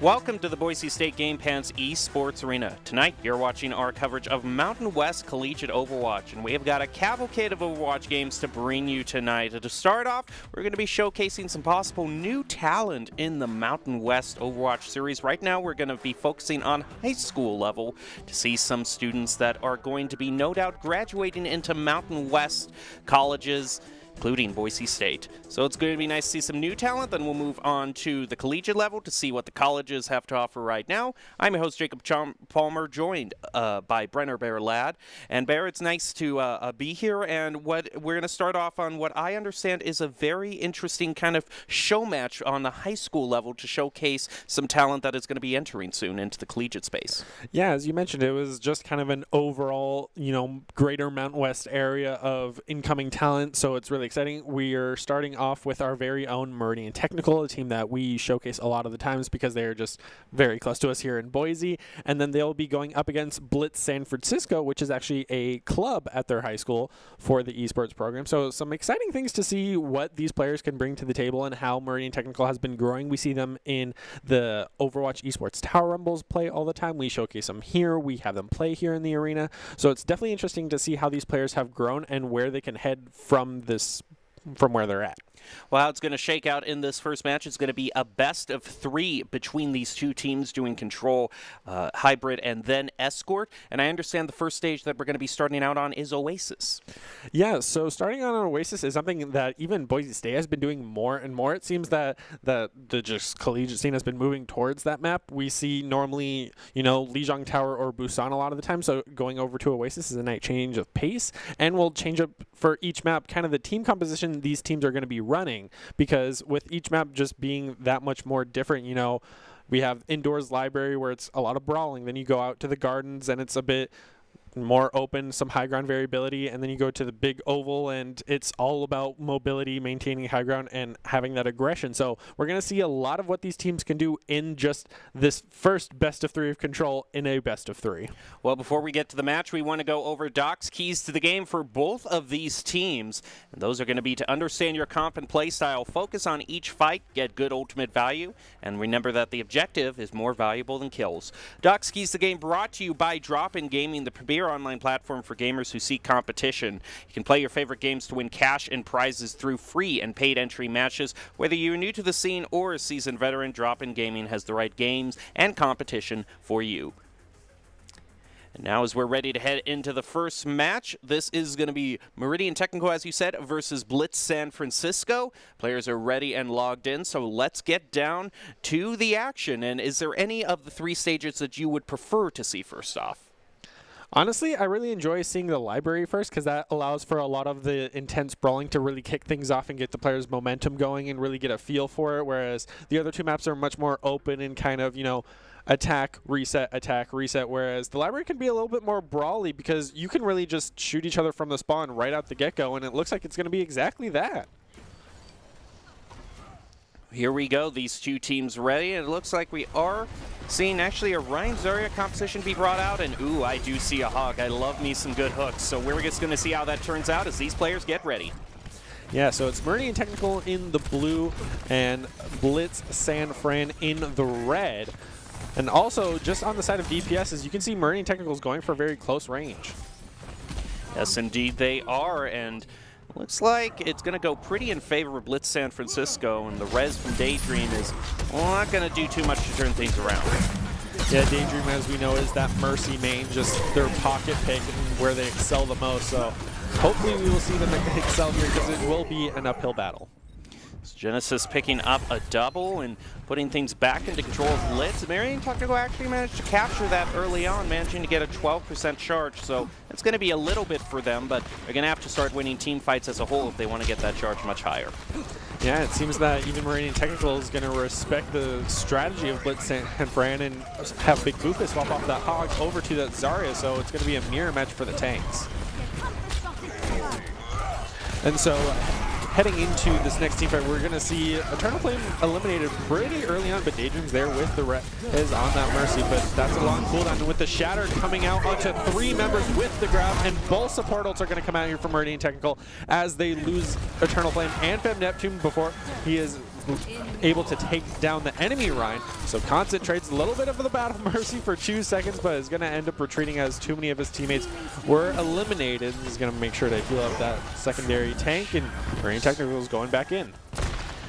Welcome to the Boise State Game Pants Esports Arena. Tonight, you're watching our coverage of Mountain West Collegiate Overwatch, and we have got a cavalcade of Overwatch games to bring you tonight. To start off, we're going to be showcasing some possible new talent in the Mountain West Overwatch series. Right now, we're going to be focusing on high school level to see some students that are going to be no doubt graduating into Mountain West colleges, including Boise State. So it's going to be nice to see some new talent. Then we'll move on to the collegiate level to see what the colleges have to offer right now. I'm your host, Jacob Palmer, joined by Brenner Bear Ladd. And Bear, it's nice to be here. And what we're going to start off on what I understand is a very interesting kind of show match on the high school level to showcase some talent that is going to be entering soon into the collegiate space. Yeah, as you mentioned, it was just kind of an overall, greater Mountain West area of incoming talent. So it's really exciting. We are starting off with our very own Meridian Technical, a team that we showcase a lot of the times because they are just very close to us here in Boise. And then they'll be going up against Blitz San Francisco, which is actually a club at their high school for the esports program. So some exciting things to see what these players can bring to the table and how Meridian Technical has been growing. We see them in the Overwatch Esports Tower Rumbles play all the time. We showcase them here. We have them play here in the arena. So it's definitely interesting to see how these players have grown and where they can head from where they're at. Well, how it's going to shake out in this first match is going to be a best of 3 between these two teams doing Control, Hybrid, and then Escort. And I understand the first stage that we're going to be starting out on is Oasis. Yeah, so starting on Oasis is something that even Boise State has been doing more and more. It seems that the just collegiate scene has been moving towards that map. We see normally, Lijiang Tower or Busan a lot of the time, so going over to Oasis is a nice change of pace, and we'll change up for each map kind of the team composition these teams are going to be running, because with each map just being that much more different, we have indoors library where it's a lot of brawling, then you go out to the gardens and it's a bit more open, some high ground variability, and then you go to the big oval, and it's all about mobility, maintaining high ground, and having that aggression. So we're going to see a lot of what these teams can do in just this first best of 3 of Control in a best of 3. Well, before we get to the match, we want to go over Doc's keys to the game for both of these teams. And those are going to be to understand your comp and play style, focus on each fight, get good ultimate value, and remember that the objective is more valuable than kills. Doc's keys to the game brought to you by Drop-In Gaming, the premier online platform for gamers who seek competition. You can play your favorite games to win cash and prizes through free and paid entry matches. Whether you're new to the scene or a seasoned veteran, Drop-In Gaming has the right games and competition for you. And now as we're ready to head into the first match, this is going to be Meridian Technical, as you said, versus Blitz San Francisco. Players are ready and logged in, so let's get down to the action. And is there any of the 3 stages that you would prefer to see first off? Honestly, I really enjoy seeing the library first because that allows for a lot of the intense brawling to really kick things off and get the players' momentum going and really get a feel for it, whereas the other 2 maps are much more open and kind of, attack, reset, whereas the library can be a little bit more brawly because you can really just shoot each other from the spawn right out the get-go, and it looks like it's going to be exactly that. Here we go, these 2 teams ready, and it looks like we are seeing actually a Ryan Zarya composition be brought out, and ooh, I do see a hog. I love me some good hooks, so we're just going to see how that turns out as these players get ready. Yeah, so it's Meridian Technical in the blue and Blitz San Fran in the red. And also, just on the side of DPS, as you can see, Meridian Technical is going for very close range. Yes, indeed they are, and looks like it's going to go pretty in favor of Blitz San Francisco, and the res from Daydream is not going to do too much to turn things around. Yeah, Daydream, as we know, is that Mercy main, just their pocket pick and where they excel the most. So hopefully we will see them excel here because it will be an uphill battle. So Genesis picking up a double and putting things back into control of Blitz. Meridian Technical actually managed to capture that early on, managing to get a 12% charge. So it's going to be a little bit for them, but they're going to have to start winning team fights as a whole if they want to get that charge much higher. Yeah, it seems that even Meridian Technical is going to respect the strategy of Blitz and Fran and have Big Boofus swap off that Hog over to that Zarya, so it's going to be a mirror match for the tanks. And so heading into this next team fight, we're going to see Eternal Flame eliminated pretty early on, but Daydream's there with the is on that Mercy, but that's a long cooldown. And with the Shatter coming out onto 3 members with the grab, and both support ults are going to come out here from Meridian Technical as they lose Eternal Flame and Fem Neptune before he is able to take down the enemy Ryan. So concentrates a little bit of the battle Mercy for 2 seconds, but is going to end up retreating as too many of his teammates were eliminated. He's going to make sure to heal up that secondary tank, and Meridian Technical is going back in.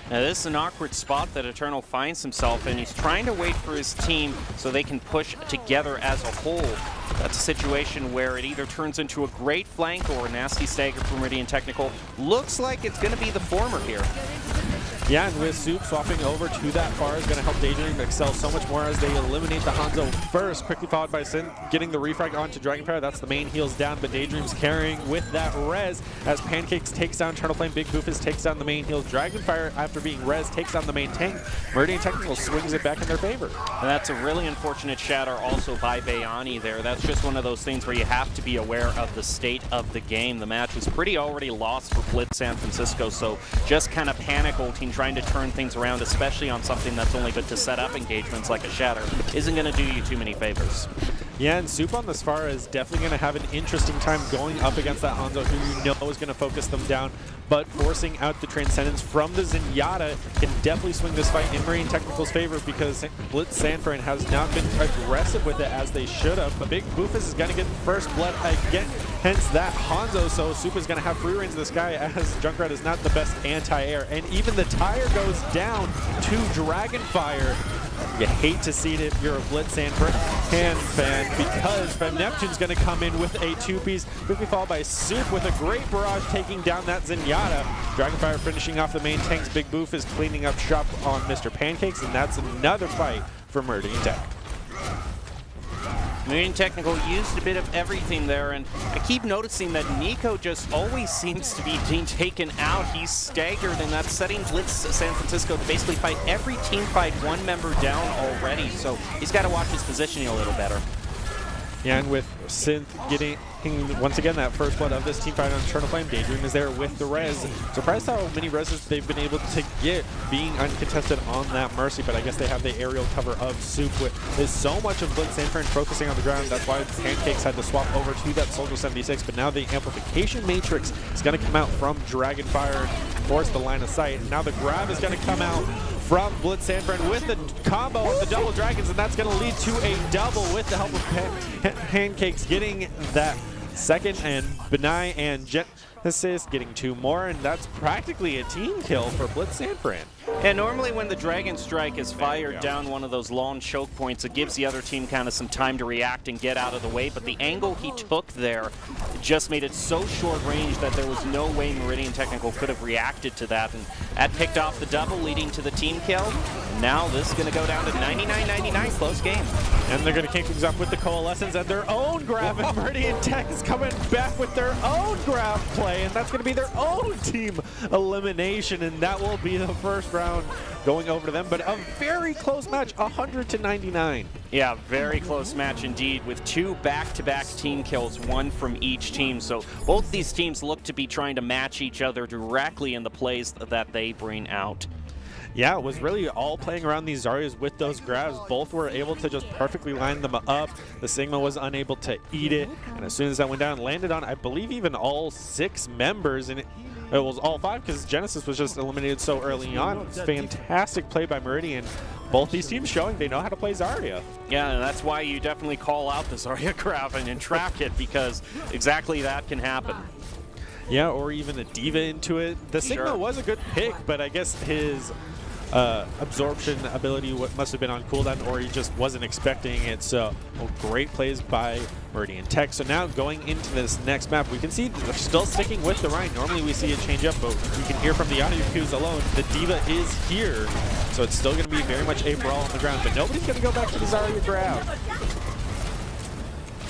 Now this is an awkward spot that Eternal finds himself in. He's trying to wait for his team so they can push together as a whole. That's a situation where it either turns into a great flank or a nasty stagger from Meridian Technical. Looks like it's going to be the former here. Yeah, and with Soup swapping over to that far is going to help Daydream excel so much more as they eliminate the Hanzo first, quickly followed by Sin getting the refrag onto Dragonfire. That's the main heals down, but Daydream's carrying with that res as Pancakes takes down Eternal Flame, Big Boofus takes down the main heals. Dragonfire, after being res, takes down the main tank. Meridian Technical swings it back in their favor. And that's a really unfortunate shatter also by Bayani there. That's just one of those things where you have to be aware of the state of the game. The match was pretty already lost for Blitz San Francisco, so just kind of panic ulting, trying to turn things around, especially on something that's only good to set up engagements like a shatter, isn't going to do you too many favors. Yeah, and Soup on this far is definitely going to have an interesting time going up against that Hanzo, who you know is going to focus them down, but forcing out the Transcendence from the Zenyatta can definitely swing this fight in Meridian Technical's favor because Blitz San Fran has not been aggressive with it as they should have. But Big Boofus is going to get first blood again, hence that Hanzo, so Soup is going to have free reigns of this guy as Junkrat is not the best anti-air. And even the tire goes down to Dragonfire. You hate to see it if you're a Blitz San Fran fan because Fem Neptune's going to come in with a 2-piece, quickly followed by Soup with a great barrage taking down that Zenyatta. Dragonfire finishing off the main tanks. Big Boof is cleaning up shop on Mr. Pancakes, and that's another fight for Meridian Tech. Meridian Technical used a bit of everything there, and I keep noticing that Nico just always seems to be being taken out. He's staggered, and that's setting Blitz San Francisco to basically fight every team fight one member down already, so he's got to watch his positioning a little better. Yeah, and with Synth getting, once again, that first blood of this team fight on Eternal Flame, Daydream is there with the res. Surprised how many reses they've been able to get being uncontested on that Mercy, but I guess they have the aerial cover of Soup. There's so much of Blitz Sanford focusing on the ground. That's why Pancakes had to swap over to that Soldier 76, but now the Amplification Matrix is going to come out from Dragonfire and force the line of sight. And now the grab is going to come out from Blitz Sanford with the combo of the double dragons, and that's going to lead to a double with the help of Pancakes getting that second, and Benai and Genesis getting 2 more, and that's practically a team kill for Blitz Sanford. And normally when the Dragon Strike is fired down one of those long choke points, it gives the other team kind of some time to react and get out of the way, but the angle he took there just made it so short range that there was no way Meridian Technical could have reacted to that, and that picked off the double, leading to the team kill. And now this is going to go down to 99-99, close game. And they're going to kick things up with the Coalescence at their own grab, and Meridian Tech is coming back with their own grab play, and that's going to be their own team elimination, and that will be the first round going over to them, but a very close match, 100-99. Yeah, very close match indeed, with 2 back-to-back team kills, 1 from each team. So both these teams look to be trying to match each other directly in the plays that they bring out. Yeah, it was really all playing around these Zaryas with those grabs. Both were able to just perfectly line them up. The Sigma was unable to eat it, and as soon as that went down, landed on, I believe, even all 6 members, and it was all 5 because Genesis was just eliminated so early on. Fantastic play by Meridian. Both these teams showing they know how to play Zarya. Yeah, and that's why you definitely call out the Zarya grab and track it, because exactly that can happen. Yeah, or even a Diva into it. The Sigma was a good pick, but I guess his absorption ability must have been on cooldown, or he just wasn't expecting it. So great plays by Meridian Tech. So now going into this next map, we can see they're still sticking with the Rhine. Normally we see a change up, but you can hear from the audio cues alone, the Diva is here. So it's still going to be very much a brawl on the ground, but nobody's going to go back to the Zarya grab.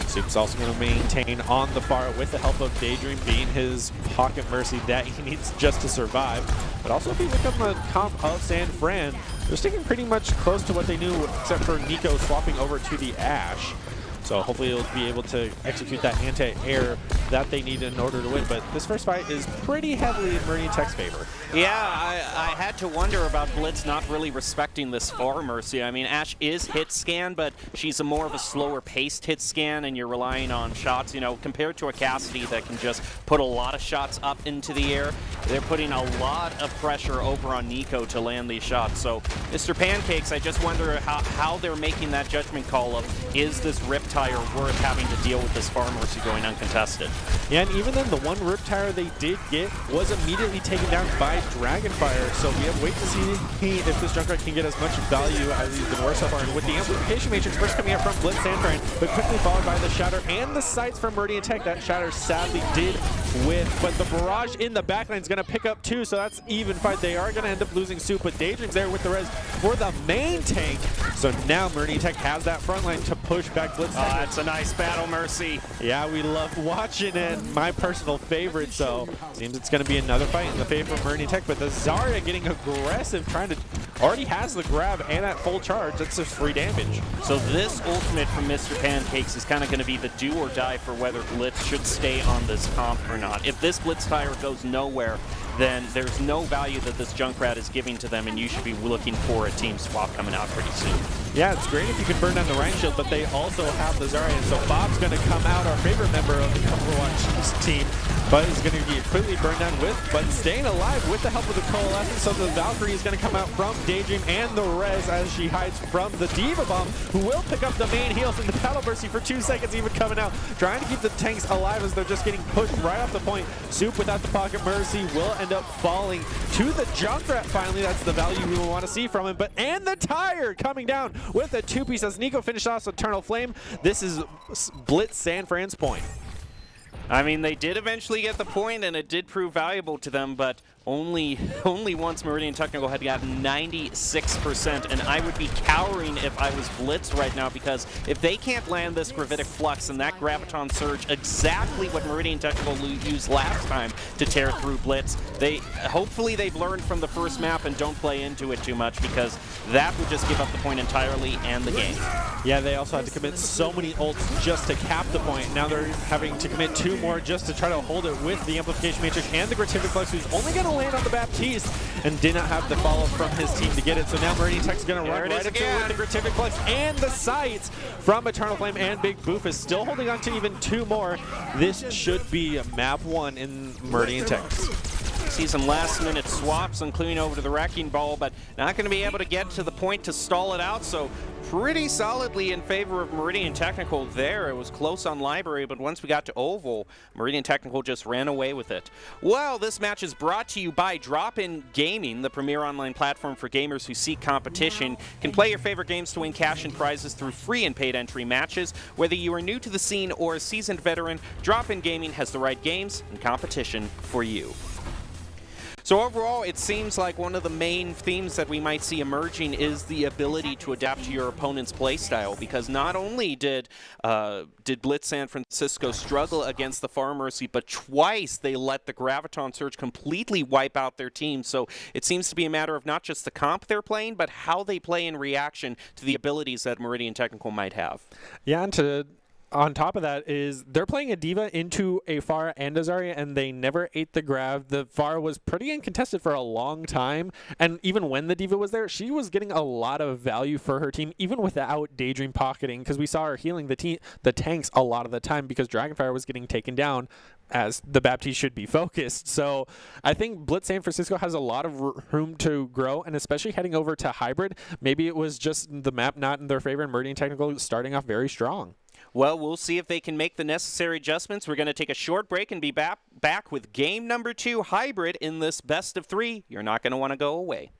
Soup's also going to maintain on the far with the help of Daydream being his pocket mercy that he needs just to survive. But also if you look at the comp of San Fran, they're sticking pretty much close to what they knew, except for Nico swapping over to the Ashe. So hopefully he'll be able to execute that anti-air that they need in order to win. But this first fight is pretty heavily in Meridian Tech's favor. Yeah, I had to wonder about Blitz not really respecting this far Mercy. I mean, Ashe is hit scan, but she's a more of a slower paced hit scan, and you're relying on shots, you know, compared to a Cassidy that can just put a lot of shots up into the air. They're putting a lot of pressure over on Nico to land these shots. So, Mr. Pancakes, I just wonder how they're making that judgment call of, is this Riptire worth having to deal with this far Mercy going uncontested? Yeah, and even then, the one Riptire they did get was immediately taken down by Dragonfire. So we have to wait to see if this Junkrat can get as much value as he's been worth so far. And with the Amplification Matrix first coming out from Blitz Sanford, but quickly followed by the Shatter and the Sights from Meridian Tech. That Shatter sadly did win, but the Barrage in the backline is going to pick up 2, so that's even fight. They are going to end up losing Soup, but Daydream's there with the res for the main tank. So now Meridian Tech has that front line to push back Blitz. That's a nice battle, Mercy. Yeah, we love watching it. My personal favorite, so seems it's going to be another fight in the favor of Meridian Tech, but the Zarya getting aggressive, trying to, already has the grab and at full charge. That's just free damage. So this ultimate from Mr. Pancakes is kind of going to be the do or die for whether Blitz should stay on this comp or not. If this Blitz tire goes nowhere, then there's no value that this Junkrat is giving to them, and you should be looking for a team swap coming out pretty soon. Yeah, it's great if you can burn down the Rhine Shield, but they also have the Zarya, and so Bob's going to come out, our favorite member of the Overwatch team, but he's going to be completely burned down but staying alive with the help of the Coalescence. So the Valkyrie is going to come out from Daydream and the Res as she hides from the Diva Bomb, who will pick up the main heals, and the Battle Bursty for 2 seconds even coming out, trying to keep the tanks alive as they're just getting pushed right off the point. Soup without the Pocket Mercy will end up falling to the Junkrat finally. That's the value we want to see from him. And the Tire coming down with a 2-piece as Nico finished off Eternal Flame. This is Blitz San Fran's point. I mean, they did eventually get the point, and it did prove valuable to them, but Only once Meridian Technical had gotten 96%, and I would be cowering if I was Blitz right now, because if they can't land this Gravitic Flux and that Graviton Surge, exactly what Meridian Technical used last time to tear through Blitz, hopefully they've learned from the first map and don't play into it too much, because that would just give up the point entirely and the game. Yeah, they also had to commit so many ults just to cap the point. Now they're having to commit 2 more just to try to hold it with the Amplification Matrix and the Gratific Flux, who's only going to land on the Baptiste and did not have the follow from his team to get it. So now Meridian Tech's going to run right into it with the Gratific Flux and the sights from Eternal Flame, and Big Boof is still holding on to even 2 more. This should be map 1 in Meridian Tech. See some last-minute swaps, including over to the Wrecking Ball, but not going to be able to get to the point to stall it out, so pretty solidly in favor of Meridian Technical there. It was close on Library, but once we got to Oval, Meridian Technical just ran away with it. Well, this match is brought to you by Drop-In Gaming, the premier online platform for gamers who seek competition. You can play your favorite games to win cash and prizes through free and paid entry matches. Whether you are new to the scene or a seasoned veteran, Drop-In Gaming has the right games and competition for you. So overall, it seems like one of the main themes that we might see emerging is the ability to adapt to your opponent's playstyle, because not only did Blitz San Francisco struggle against the Far Mercy, but twice they let the Graviton Surge completely wipe out their team. So it seems to be a matter of not just the comp they're playing, but how they play in reaction to the abilities that Meridian Technical might have. Yeah, and on top of that is they're playing a Diva into a Pharah and a Zarya, and they never ate the Grav. The Pharah was pretty uncontested for a long time, and even when the Diva was there, she was getting a lot of value for her team, even without Daydream pocketing, because we saw her healing the tanks a lot of the time because Dragonfire was getting taken down as the Baptiste should be focused. So I think Blitz San Francisco has a lot of room to grow, and especially heading over to Hybrid, maybe it was just the map not in their favor and Meridian Technical starting off very strong. Well, we'll see if they can make the necessary adjustments. We're going to take a short break and be back with game number 2, Hybrid, in this best of 3. You're not going to want to go away.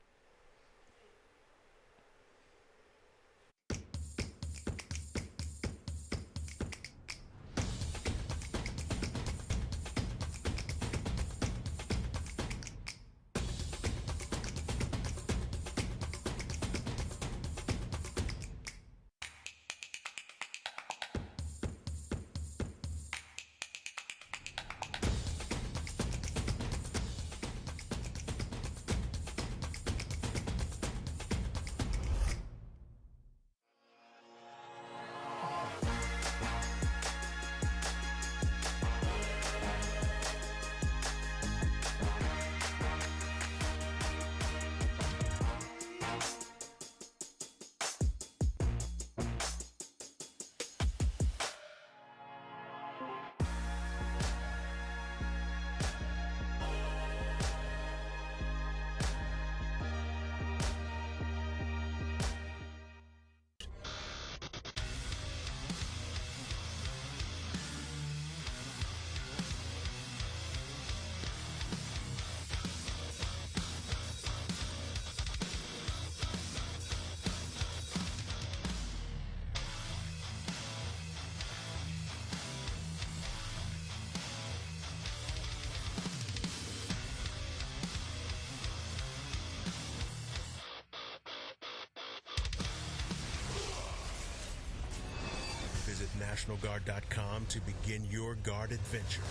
Visit NationalGuard.com to begin your Guard adventure.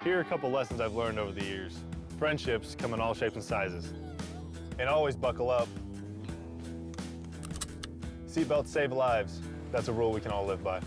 Here are a couple lessons I've learned over the years. Friendships come in all shapes and sizes. And always buckle up. Seatbelts save lives. That's a rule we can all live by.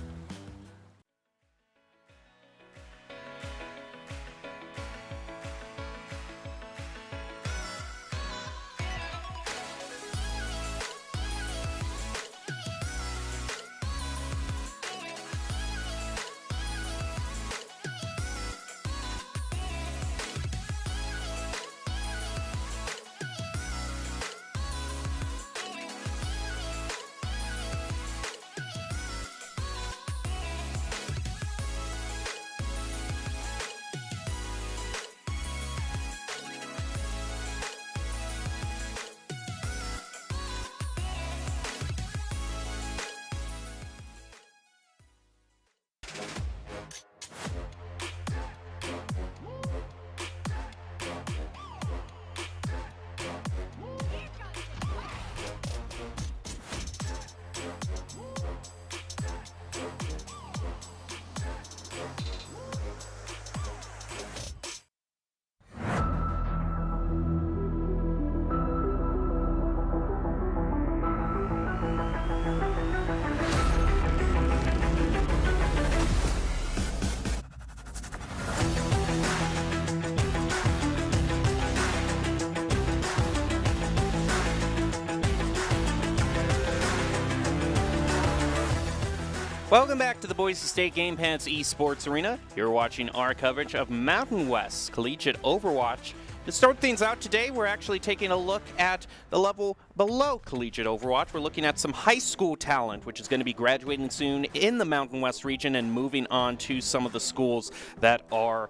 Welcome back to the Boise State Game Pants Esports Arena. You're watching our coverage of Mountain West Collegiate Overwatch. To start things out today, we're actually taking a look at the level below Collegiate Overwatch. We're looking at some high school talent, which is going to be graduating soon in the Mountain West region and moving on to some of the schools that are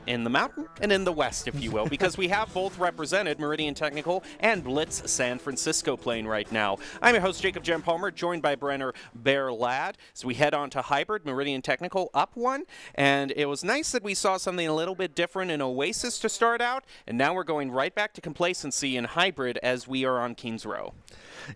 in the Mountain and in the West, if you will, because we have both represented, Meridian Technical and Blitz San Francisco playing right now. I'm your host, Jacob Jen Palmer, joined by Brenner Bear Ladd. So we head on to Hybrid, Meridian Technical up one, and it was nice that we saw something a little bit different in Oasis to start out. And now we're going right back to Complacency in Hybrid as we are on Kings Row.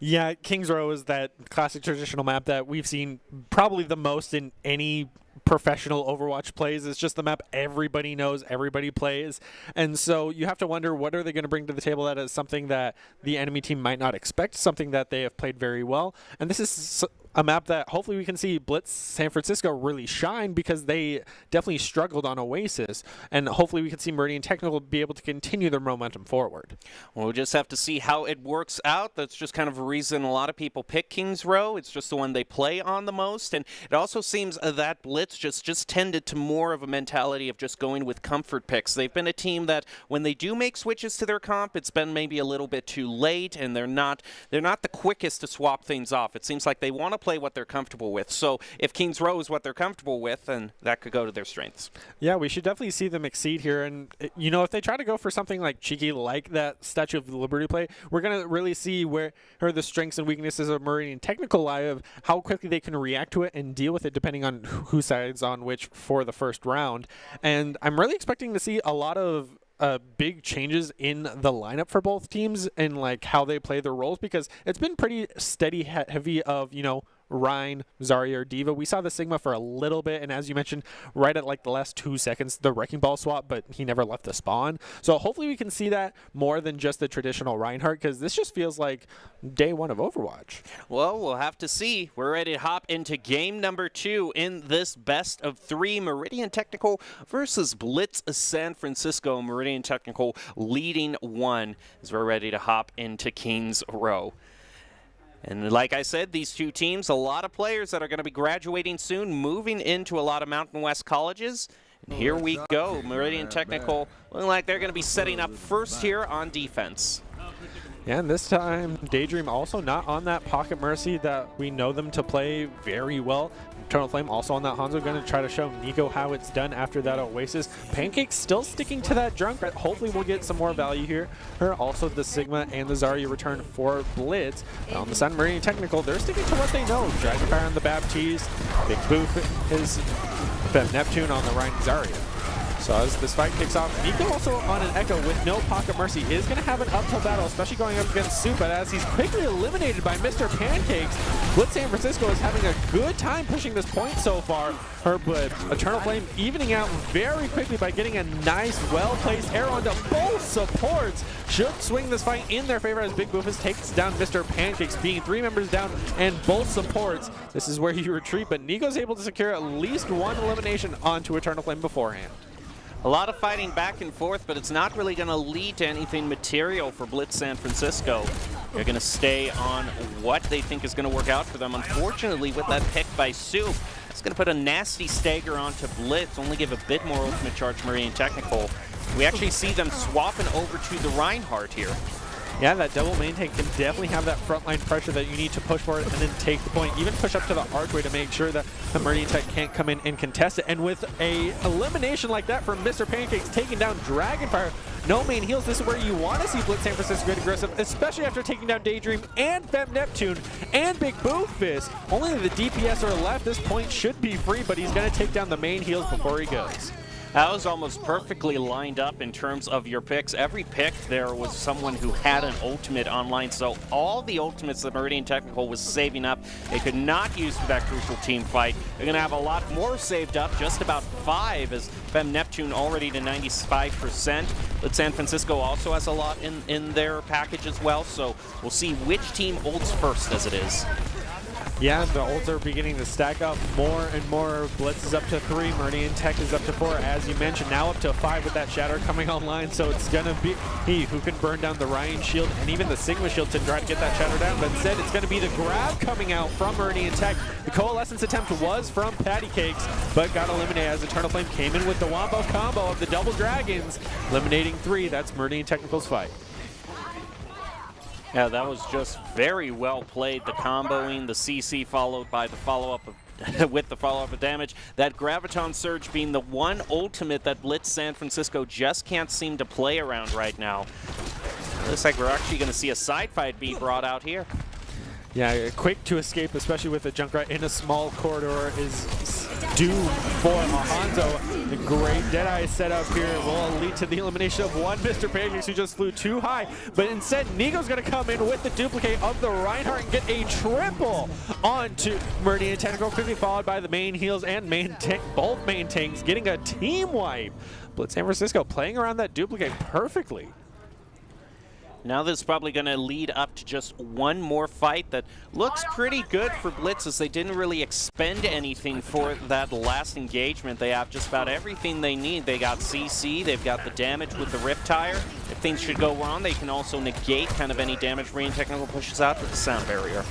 Yeah, Kings Row is that classic traditional map that we've seen probably the most in any professional Overwatch plays. It's just the map everybody knows, everybody plays. And so you have to wonder, what are they going to bring to the table that is something that the enemy team might not expect, something that they have played very well. And this is a map that hopefully we can see Blitz San Francisco really shine, because they definitely struggled on Oasis, and hopefully we can see Meridian Technical be able to continue their momentum forward. We'll just have to see how it works out. That's just kind of a reason a lot of people pick Kings Row. It's just the one they play on the most, and it also seems that Blitz just tended to more of a mentality of just going with comfort picks. They've been a team that when they do make switches to their comp, it's been maybe a little bit too late, and they're not the quickest to swap things off. It seems like they want to play what they're comfortable with. So if Kings Row is what they're comfortable with, then that could go to their strengths. Yeah, we should definitely see them exceed here. And, you know, if they try to go for something like cheeky, like that Statue of Liberty play, we're going to really see where the strengths and weaknesses of Meridian Technical lie, of how quickly they can react to it and deal with it depending on who sides on which for the first round. And I'm really expecting to see a lot of big changes in the lineup for both teams and like how they play their roles, because it's been pretty steady heavy of, you know, Rhine, Zarya, or D.Va. We saw the Sigma for a little bit, and as you mentioned, right at like the last 2 seconds, the Wrecking Ball swap, but he never left the spawn. So hopefully we can see that more than just the traditional Reinhardt, because this just feels like day one of Overwatch. Well, we'll have to see. We're ready to hop into game number 2 in this best of 3, Meridian Technical versus Blitz San Francisco. Meridian Technical leading 1 as we're ready to hop into Kings Row. And like I said, these two teams, a lot of players that are going to be graduating soon, moving into a lot of Mountain West colleges. And here we go. Meridian Technical looking like they're going to be setting up first here on defense. Yeah, and this time, Daydream also not on that Pocket Mercy that we know them to play very well. Eternal Flame also on that Hanzo, going to try to show Nico how it's done after that Oasis. Pancake still sticking to that Drunk, but hopefully we'll get some more value here. Also the Sigma and the Zarya return for Blitz. On the side of Meridian Technical, they're sticking to what they know. Dragonfire on the Baptiste, Big Boof is Neptune on the Rhine Zarya. So as this fight kicks off, Nico also on an Echo with no Pocket Mercy is going to have an uphill battle, especially going up against Soup, but as he's quickly eliminated by Mr. Pancakes, Blitz San Francisco is having a good time pushing this point so far. But Eternal Flame evening out very quickly by getting a nice, well-placed arrow onto both supports. Should swing this fight in their favor as Big Boofus takes down Mr. Pancakes, being 3 members down and both supports. This is where you retreat, but Nico's able to secure at least 1 elimination onto Eternal Flame beforehand. A lot of fighting back and forth, but it's not really going to lead to anything material for Blitz San Francisco. They're going to stay on what they think is going to work out for them. Unfortunately, with that pick by Soup, it's going to put a nasty stagger onto Blitz, only give a bit more ultimate charge Meridian Technical. We actually see them swapping over to the Reinhardt here. Yeah, that double main tank can definitely have that frontline pressure that you need to push for it and then take the point. Even push up to the archway to make sure that the Meridian Tech can't come in and contest it. And with a elimination like that from Mr. Pancakes taking down Dragonfire, no main heals. This is where you want to see Blitz San Francisco get aggressive, especially after taking down Daydream and Fem Neptune and Big Boofus. Only the DPS are left. This point should be free, but he's going to take down the main heals before he goes. That was almost perfectly lined up in terms of your picks. Every pick there was someone who had an ultimate online, so all the ultimates that Meridian Technical was saving up, they could not use for that crucial team fight. They're going to have a lot more saved up, just about 5, as Fem Neptune already to 95%. But San Francisco also has a lot in their package as well, so we'll see which team ults first as it is. Yeah, the ults are beginning to stack up more and more. Blitz is up to 3, Meridian Tech is up to 4, as you mentioned, now up to 5 with that Shatter coming online, so it's going to be he who can burn down the Ryan shield and even the Sigma shield to try to get that Shatter down, but instead it's going to be the grab coming out from Meridian Tech. The Coalescence attempt was from Patty Cakes, but got eliminated as Eternal Flame came in with the Wombo combo of the double dragons, eliminating 3. That's Meridian Technical's fight. Yeah, that was just very well played. The comboing, the CC followed by the follow-up of with the follow-up of damage. That Graviton Surge being the one ultimate that Blitz San Francisco just can't seem to play around right now. Looks like we're actually going to see a side fight be brought out here. Yeah, quick to escape, especially with a Junkrat in a small corridor, is due for a Hanzo. The great Deadeye setup here will lead to the elimination of one Mr. Pancakes who just flew too high. But instead, Nico's going to come in with the duplicate of the Reinhardt and get a triple onto Meridian Technical, quickly followed by the main heals and both main tanks getting a team wipe. Blitz San Francisco playing around that duplicate perfectly. Now this is probably going to lead up to just one more fight that looks pretty good for Blitz, as they didn't really expend anything for that last engagement. They have just about everything they need. They got CC, they've got the damage with the Riptire. If things should go wrong, they can also negate kind of any damage Meridian Technical pushes out to the sound barrier.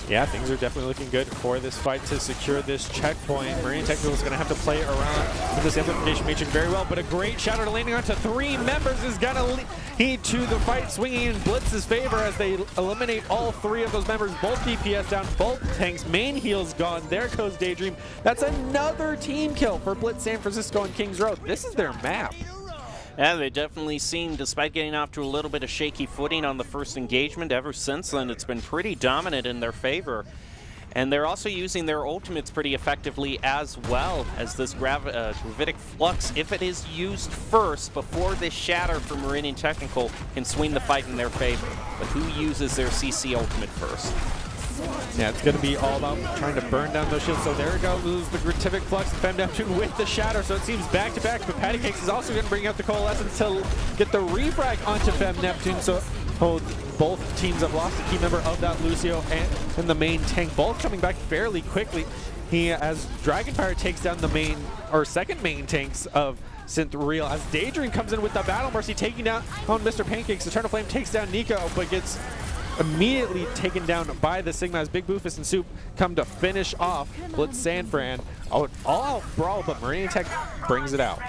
Yeah, things are definitely looking good for this fight to secure this checkpoint. Meridian Technical is going to have to play around with this amplification matrix very well, but a great Shatter landing onto 3 members is going to lead to the fight swinging in Blitz's favor as they eliminate all 3 of those members. Both DPS down, both tanks, main heals gone. There goes Daydream. That's another team kill for Blitz San Francisco and Kings Road. This is their map. Yeah, they definitely seem, despite getting off to a little bit of shaky footing on the first engagement, ever since then it's been pretty dominant in their favor. And they're also using their ultimates pretty effectively as well, as this Gravitic Flux, if it is used first before this Shatter for Meridian Technical, can swing the fight in their favor. But who uses their CC ultimate first? Yeah, it's going to be all about trying to burn down those shields. So there it goes, the Gratific Flux, Fem Neptune with the Shatter. So it seems back-to-back, but Patty Cakes is also going to bring out the Coalescence to get the refrag onto Fem Neptune. So both teams have lost a key member of that Lucio and the main tank, both coming back fairly quickly. As Dragonfire takes down the main, or second main tanks of Synth Real, as Daydream comes in with the Battle Mercy, taking down on Mr. Pancakes. Eternal Flame takes down Nico, but gets immediately taken down by the Sigma as Big Boofus and Soup come to finish off Blitz San Fran. All-out brawl, but Meridian Tech brings it out.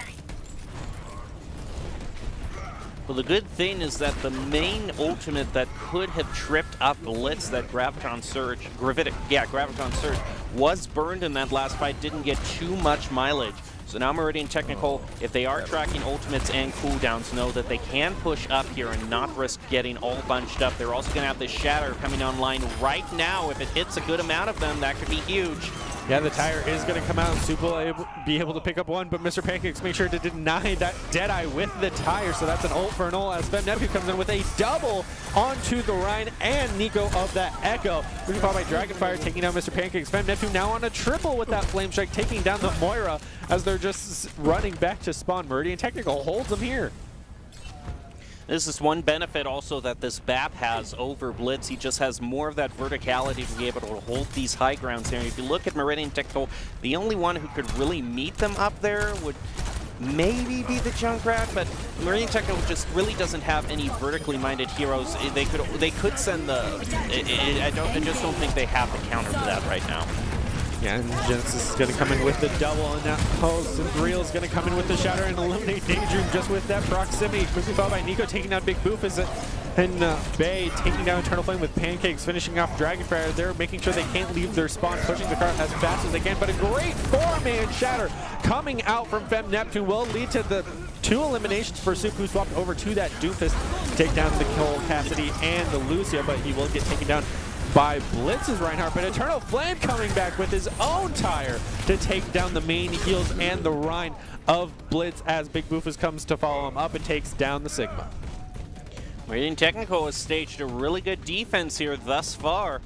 Well, the good thing is that the main ultimate that could have tripped up Blitz, that Graviton Surge, Graviton Surge, was burned in that last fight, didn't get too much mileage. So now Meridian Technical, if they are tracking ultimates and cooldowns, know that they can push up here and not risk getting all bunched up. They're also going to have this Shatter coming online right now. If it hits a good amount of them, that could be huge. Yeah, the tire is going to come out. Soup will be able to pick up one, but Mr. Pancakes made sure to deny that Deadeye with the tire. So that's an ult for an ult as Fem Neptune comes in with a double onto the Ryan and Nico of that Echo. We're followed by Dragonfire taking down Mr. Pancakes. Fem Neptune now on a triple with that Flame Strike, taking down the Moira as they're just running back to spawn. Meridian Technical holds them here. This is one benefit also that this BAP has over Blitz. He just has more of that verticality to be able to hold these high grounds here. If you look at Meridian Technical, the only one who could really meet them up there would maybe be the Junkrat, but Meridian Technical just really doesn't have any vertically minded heroes. They could send the. I just don't think they have the counter for that right now. Yeah, and Genesis is going to come in with the double, and now Real is going to come in with the Shatter and eliminate Daydream just with that proximity. Quickly followed by Nico taking down Big Boofus and Bay taking down Eternal Flame with Pancakes, finishing off Dragonfire. They're making sure they can't leave their spawn, pushing the cart as fast as they can, but a great 4-man Shatter coming out from Fem Neptune will lead to the 2 eliminations for Soup, who swapped over to that Doofus to take down the Cole Cassidy and the Lucia, but he will get taken down by Blitz's Reinhardt, but Eternal Flame coming back with his own tire to take down the main heals and the Rhine of Blitz as Big Boofus comes to follow him up and takes down the Sigma. Meridian Technical has staged a really good defense here thus far.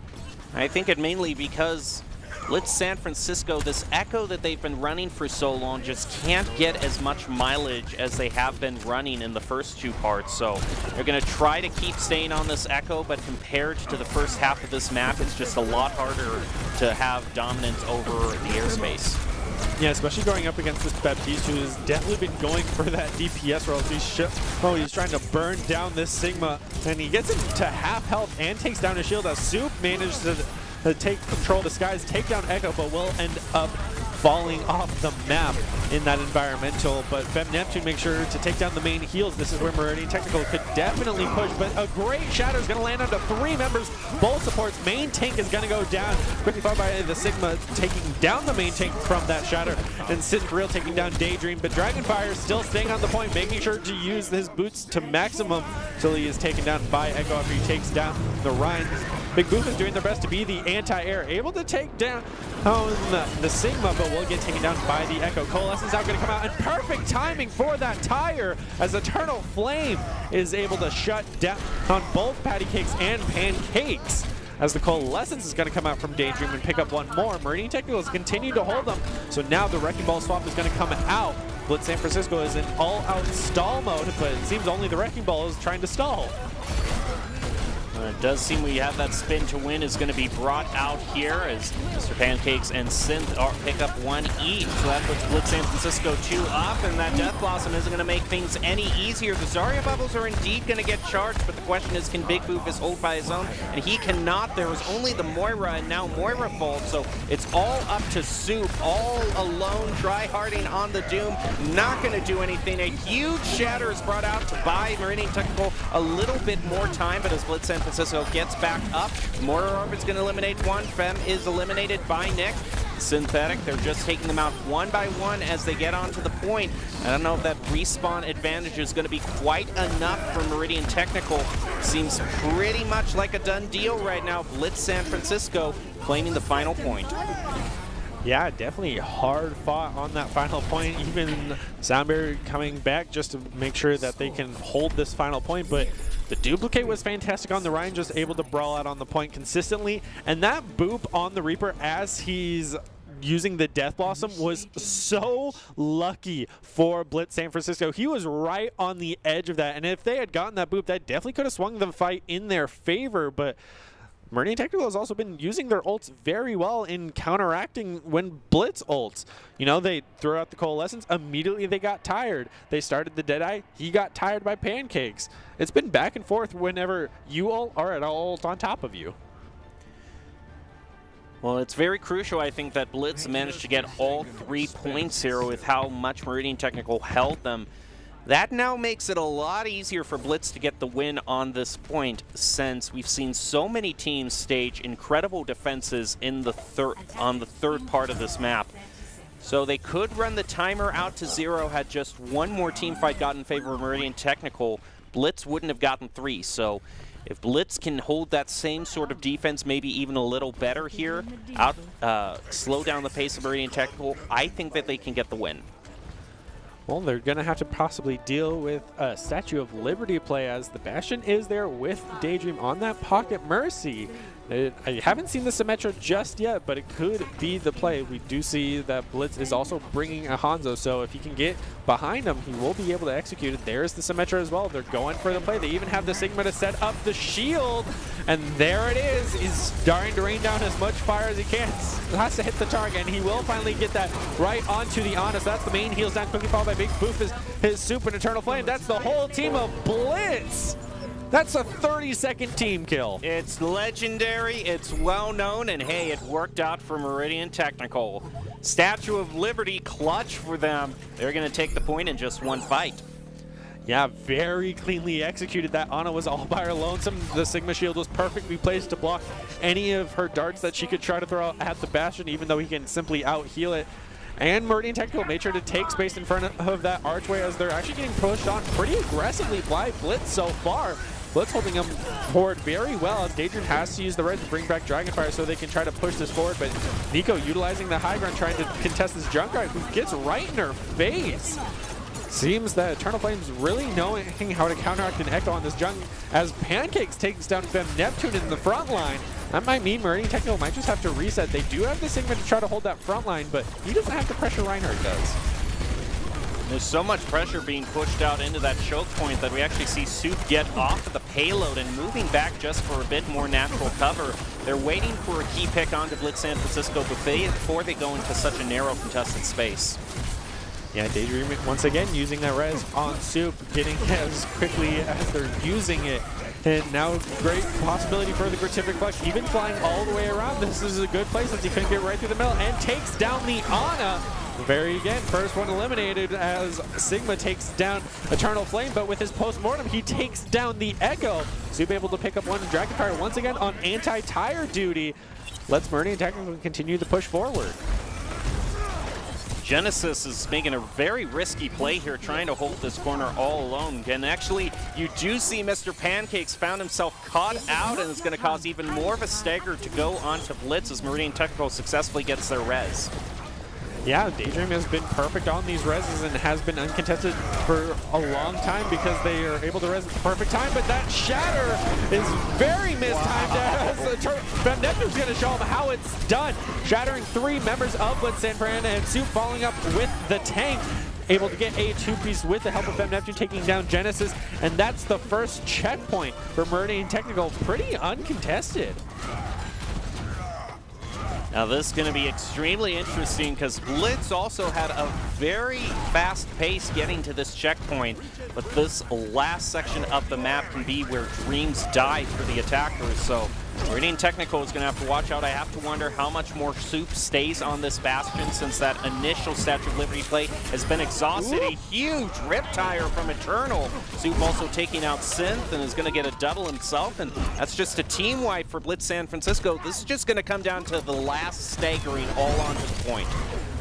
I think it mainly because Blitz San Francisco, this Echo that they've been running for so long just can't get as much mileage as they have been running in the first two parts. So they're going to try to keep staying on this Echo, but compared to the first half of this map, it's just a lot harder to have dominance over the airspace. Yeah, especially going up against this Baptiste, who has definitely been going for that DPS role. He's trying to burn down this Sigma, and he gets him to half health and takes down his shield. As Soup managed to take control of the skies, take down Echo, but will end up falling off the map in that environmental. But Fem Neptune makes sure to take down the main heals. This is where Meridian Technical could definitely push, but a great shatter is going to land onto 3 members. Both supports. Main tank is going to go down. Quickly followed by the Sigma taking down the main tank from that shatter. And Synth Real taking down Daydream, but Dragonfire still staying on the point, making sure to use his boots to maximum till he is taken down by Echo after he takes down the Rhine. Big Boof is doing their best to be the anti-air, able to take down the Sigma, but will get taken down by the Echo. Coalescence now going to come out, and perfect timing for that tire as Eternal Flame is able to shut down on both Patty Cakes and Pancakes. As the Coalescence is going to come out from Daydream and pick up one more. Meridian Technical has continued to hold them, so now the Wrecking Ball swap is going to come out. Blitz San Francisco is in all-out stall mode, but it seems only the Wrecking Ball is trying to stall. It does seem we have that spin to win is going to be brought out here as Mr. Pancakes and Synth pick up 1 each. So that puts Blitz San Francisco 2 up, and that Death Blossom isn't going to make things any easier. The Zarya bubbles are indeed going to get charged, but the question is, can Big Boofus hold by his own? And he cannot. There was only the Moira, and now Moira falls, so it's all up to Soup, all alone, try-harding on the Doom. Not going to do anything. A huge shatter is brought out to buy Meridian Technical a little bit more time, but as Blitz San Francisco gets back up, Moira Orbit's going to eliminate one. Fem is eliminated by Nick. Synthetic, they're just taking them out one by one as they get onto the point. I don't know if that respawn advantage is going to be quite enough for Meridian Technical. Seems pretty much like a done deal right now. Blitz San Francisco claiming the final point. Yeah, definitely hard fought on that final point. Even Soundberry coming back just to make sure that they can hold this final point, but the duplicate was fantastic on the Ryan, just able to brawl out on the point consistently. And that boop on the Reaper as he's using the Death Blossom was so lucky for Blitz San Francisco. He was right on the edge of that. And if they had gotten that boop, that definitely could have swung the fight in their favor. But Meridian Technical has also been using their ults very well in counteracting when Blitz ults. You know, they threw out the Coalescence, immediately they got tired. They started the Deadeye, he got tired by Pancakes. It's been back and forth whenever you ult or at ult on top of you. Well, it's very crucial, I think, that Blitz managed to get all 3 points here with how much Meridian Technical held them. That now makes it a lot easier for Blitz to get the win on this point, since we've seen so many teams stage incredible defenses in the third part of this map. So they could run the timer out to 0 had just one more team fight gotten in favor of Meridian Technical. Blitz wouldn't have gotten 3. So if Blitz can hold that same sort of defense, maybe even a little better here, slow down the pace of Meridian Technical, I think that they can get the win. Well, they're going to have to possibly deal with a Statue of Liberty play as the Bastion is there with Daydream on that Pocket Mercy. I haven't seen the Symmetra just yet, but it could be the play. We do see that Blitz is also bringing a Hanzo, so if he can get behind him, he will be able to execute it. There's the Symmetra as well. They're going for the play. They even have the Sigma to set up the shield, and there it is. He's starting to rain down as much fire as he can. Has to hit the target, and he will finally get that right onto the Honest. That's the main heals down, quickly followed by Big Boof, his Super and Eternal Flame. That's the whole team of Blitz. That's a 30-second team kill. It's legendary, it's well known, and hey, it worked out for Meridian Technical. Statue of Liberty clutch for them. They're going to take the point in just one fight. Yeah, very cleanly executed. That Ana was all by her lonesome. The Sigma shield was perfectly placed to block any of her darts that she could try to throw at the Bastion, even though he can simply out-heal it. And Meridian Technical made sure to take space in front of that archway as they're actually getting pushed on pretty aggressively by Blitz so far. Blitz holding him forward very well as Daydream has to use the red to bring back Dragonfire so they can try to push this forward, but Nico utilizing the high ground trying to contest this Junkrat who gets right in her face. Seems that Eternal Flame's really knowing how to counteract an Echo on this Junk as Pancakes takes down Fem Neptune in the front line. That might mean Meridian Technical might just have to reset. They do have the Sigma to try to hold that front line, but he doesn't have the pressure Reinhardt does. There's so much pressure being pushed out into that choke point that we actually see Soup get off of the payload and moving back just for a bit more natural cover. They're waiting for a key pick onto Blitz San Francisco before they go into such a narrow contested space. Yeah, Daydream once again using that res on Soup, getting as quickly as they're using it. And now great possibility for the Gratific Flex, even flying all the way around. This is a good place as he couldn't get right through the middle and takes down the Ana. Very again, first one eliminated as Sigma takes down Eternal Flame, but with his post-mortem, he takes down the Echo. Soup able to pick up one Dragonfire once again on anti-tire duty. Let's Meridian Technical continue to push forward. Genesis is making a very risky play here, trying to hold this corner all alone. And actually, you do see Mr. Pancakes found himself caught out, and it's going to cause even more of a stagger to go onto Blitz as Meridian Technical successfully gets their res. Yeah, Daydream has been perfect on these reses and has been uncontested for a long time because they are able to res at the perfect time, but that shatter is very mistimed. Wow. Neptune's going to show him how it's done. Shattering 3 members of Blitz San Fran, and Soup following up with the tank. Able to get a 2-piece with the help of Fem Neptune taking down Genesis, and that's the first checkpoint for Meridian Technical. Pretty uncontested. Now this is going to be extremely interesting because Blitz also had a very fast pace getting to this checkpoint, but this last section of the map can be where dreams die for the attackers. So Meridian Technical is going to have to watch out. I have to wonder how much more Soup stays on this Bastion since that initial Statue of Liberty play has been exhausted. A huge Riptire from Eternal. Soup also taking out Synth and is going to get a double himself, and that's just a team wipe for Blitz San Francisco. This is just going to come down to the last staggering all onto the point.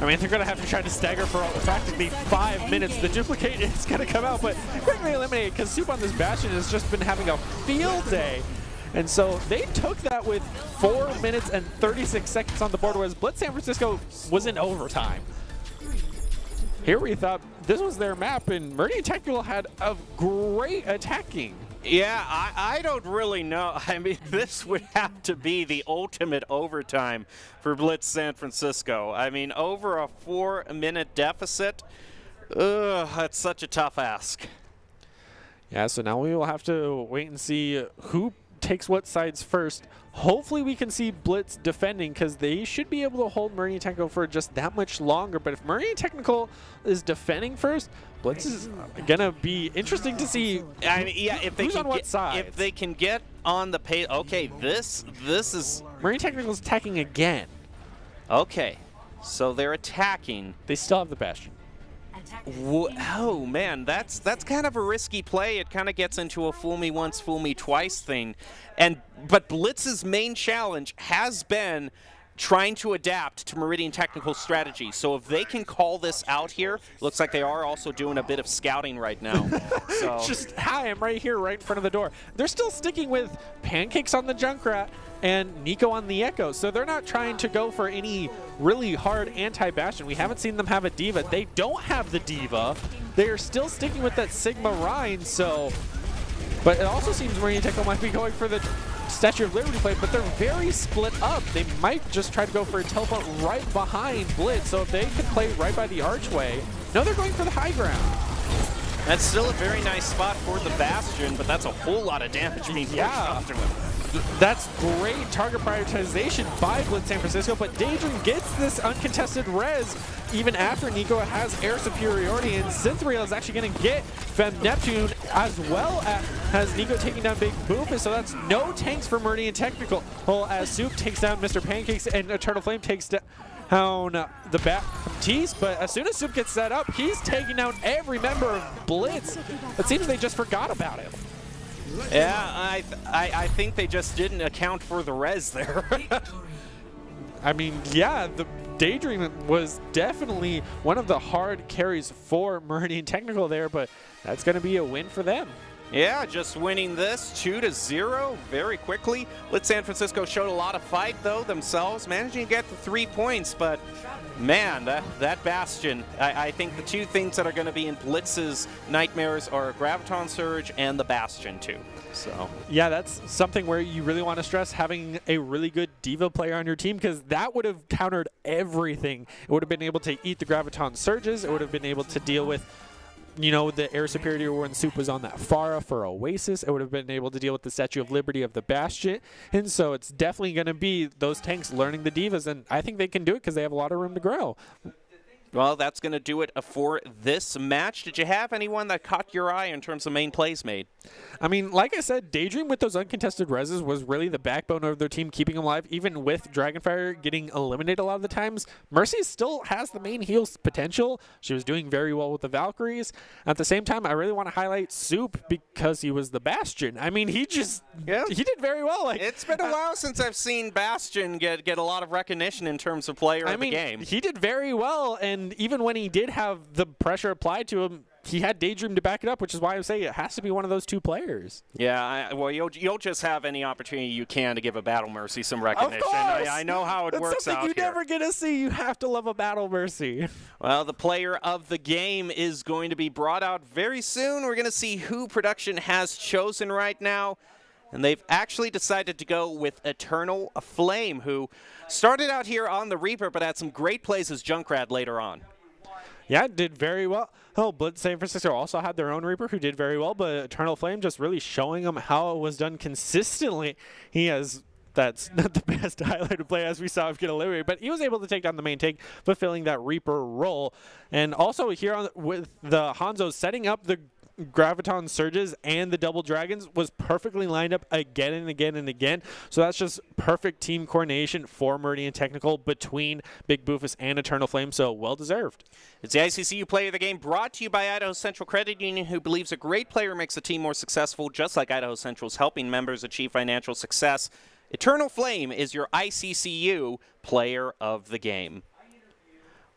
I mean, they're going to have to try to stagger for practically 5 minutes. The duplicate is going to come out, but quickly eliminated because Soup on this Bastion has just been having a field day. And so they took that with 4 minutes and 36 seconds on the board, whereas Blitz San Francisco was in overtime. Here we thought this was their map, and Meridian Technical had a great attacking. Yeah, I don't really know. I mean, this would have to be the ultimate overtime for Blitz San Francisco. I mean, over a 4-minute deficit, that's such a tough ask. Yeah, so now we will have to wait and see who takes what sides first. Hopefully we can see Blitz defending because they should be able to hold Meridian Technical for just that much longer. But if Meridian Technical is defending first, Blitz is gonna be interesting to see. I mean, yeah, if they who's can on what side. If they can get on the pay, okay, this is Meridian Technical is attacking again. Okay, so they're attacking. They still have the Bastion. Oh man, that's kind of a risky play. It kind of gets into a fool me once, fool me twice thing. But Blitz's main challenge has been trying to adapt to Meridian Technical strategy. So if they can call this out here, looks like they are also doing a bit of scouting right now. So just, hi, I'm right here, right in front of the door. They're still sticking with Pancakes on the Junkrat and Nico on the Echo. So they're not trying to go for any really hard anti-Bastion. We haven't seen them have a Diva. They don't have the Diva. They are still sticking with that Sigma Rhine, so... But it also seems Meridian Technical might be going for the Statue of Liberty play, but they're very split up. They might just try to go for a teleport right behind Blitz, so if they could play right by the archway... No, they're going for the high ground. That's still a very nice spot for the Bastion, but that's a whole lot of damage being pushed up to him. That's great target prioritization by Blitz San Francisco, but Daydream gets this uncontested res even after Nico has air superiority, and Synthreal is actually going to get Fem Neptune as well as Nico taking down Big Boofus, so that's no tanks for Meridian Technical as Soup takes down Mr. Pancakes and Eternal Flame takes down the Baptiste, but as soon as Soup gets set up, he's taking down every member of Blitz. It seems they just forgot about him. Yeah, I think they just didn't account for the res there. I mean, yeah, the Daydream was definitely one of the hard carries for Meridian Technical there, but that's going to be a win for them. Yeah, just winning this 2-0 very quickly. Blitz San Francisco showed a lot of fight, though, themselves, managing to get the 3 points. But, man, that Bastion, I think the two things that are going to be in Blitz's nightmares are Graviton Surge and the Bastion, too. So yeah, that's something where you really want to stress having a really good Diva player on your team, because that would have countered everything. It would have been able to eat the Graviton Surges. It would have been able to deal with, you know, the air superiority when Soup was on that Pharah for Oasis. It would have been able to deal with the Statue of Liberty of the Bastion. And so it's definitely going to be those tanks learning the Divas, and I think they can do it because they have a lot of room to grow. Well, that's going to do it for this match. Did you have anyone that caught your eye in terms of main plays made? I mean, like I said, Daydream with those uncontested reses was really the backbone of their team, keeping them alive, even with Dragonfire getting eliminated a lot of the times. Mercy still has the main heal's potential. She was doing very well with the Valkyries. At the same time, I really want to highlight Soup because he was the Bastion. I mean, he did very well. Like, it's been a while since I've seen Bastion get a lot of recognition in terms of player of the game. He did very well, and even when he did have the pressure applied to him, he had Daydream to back it up, which is why I would say it has to be one of those two players. Yeah, well, you'll just have any opportunity you can to give a Battle Mercy some recognition. Of course! I know how it works out here. That's something you here. never get to see. You have to love a Battle Mercy. Well, the player of the game is going to be brought out very soon. We're going to see who production has chosen right now. And they've actually decided to go with Eternal Flame, who started out here on the Reaper, but had some great plays as Junkrat later on. Yeah, did very well. Oh, Blitz San Francisco also had their own Reaper who did very well, but Eternal Flame just really showing them how it was done consistently. That's not the best highlighted play as we saw him get eliminated, but he was able to take down the main tank, fulfilling that Reaper role. And also here with the Hanzo setting up the Graviton Surges and the Double Dragons was perfectly lined up again and again and again. So that's just perfect team coordination for Meridian Technical between Big Boofus and Eternal Flame, so well deserved. It's the ICCU Player of the Game, brought to you by Idaho Central Credit Union, who believes a great player makes a team more successful, just like Idaho Central's helping members achieve financial success. Eternal Flame is your ICCU Player of the Game.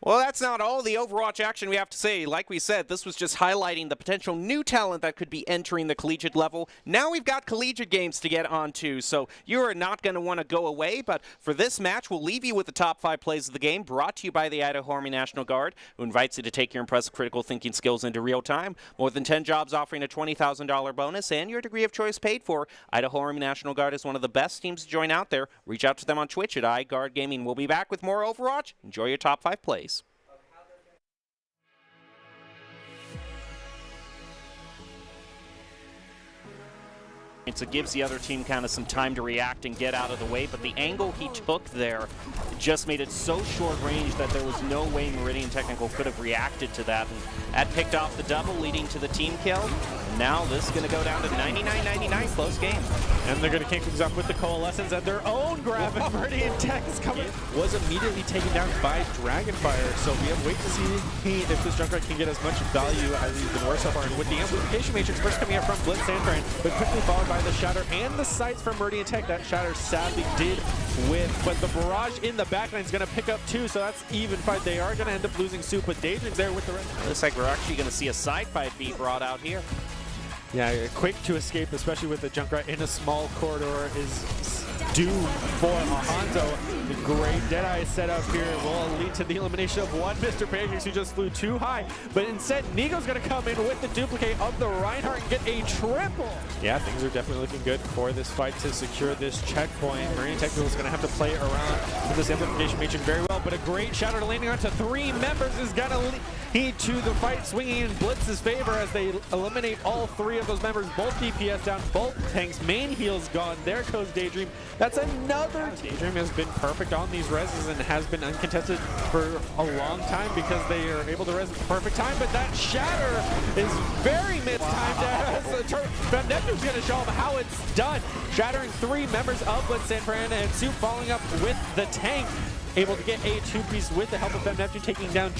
Well, that's not all the Overwatch action we have to say. Like we said, this was just highlighting the potential new talent that could be entering the collegiate level. Now we've got collegiate games to get onto, so you are not going to want to go away. But for this match, we'll leave you with the top 5 plays of the game, brought to you by the Idaho Army National Guard, who invites you to take your impressive critical thinking skills into real time. More than 10 jobs offering a $20,000 bonus and your degree of choice paid for. Idaho Army National Guard is one of the best teams to join out there. Reach out to them on Twitch at iGuard Gaming. We'll be back with more Overwatch. Enjoy your top 5 plays. It gives the other team kind of some time to react and get out of the way, but the angle he took there just made it so short range that there was no way Meridian Technical could have reacted to that. And that picked off the double, leading to the team kill. Now this is going to go down to 99-99, close game. And they're going to kick things up with the Coalescence at their own grab, and Meridian Tech is coming. Was immediately taken down by Dragonfire, so we have to wait to see if this Junkrat can get as much value as he's been worth so far. And with the Amplification Matrix first coming out from Blitz Sandfran, but quickly followed by the Shatter and the sights from Meridian Tech. That Shatter sadly did win, but the Barrage in the backline is going to pick up 2, so that's even fight. They are going to end up losing Soup, but Daedrin's there with the rest. Looks like we're actually going to see a side fight be brought out here. Yeah, quick to escape, especially with the Junkrat in a small corridor, is due for Hanzo. The great Deadeye setup here will lead to the elimination of one Mr. Pancakes who just flew too high, but instead Nigo's going to come in with the duplicate of the Reinhardt and get a triple. Yeah, things are definitely looking good for this fight to secure this checkpoint. Meridian Technical is going to have to play around with this Amplification Matrix very well, but a great Shatter landing onto 3 members is going to lead to the fight swinging in Blitz's favor as they eliminate all 3 of those members. Both DPS down, both tanks, main heal's gone. There goes Daydream. That's another. Daydream has been perfect on these reses and has been uncontested for a long time because they are able to res at the perfect time, but that Shatter is very mistimed as Neptune's going to show them how it's done. Shattering 3 members of Blitz Sanfran, and Soup following up with the tank, able to get a 2-piece with the help of Neptune taking down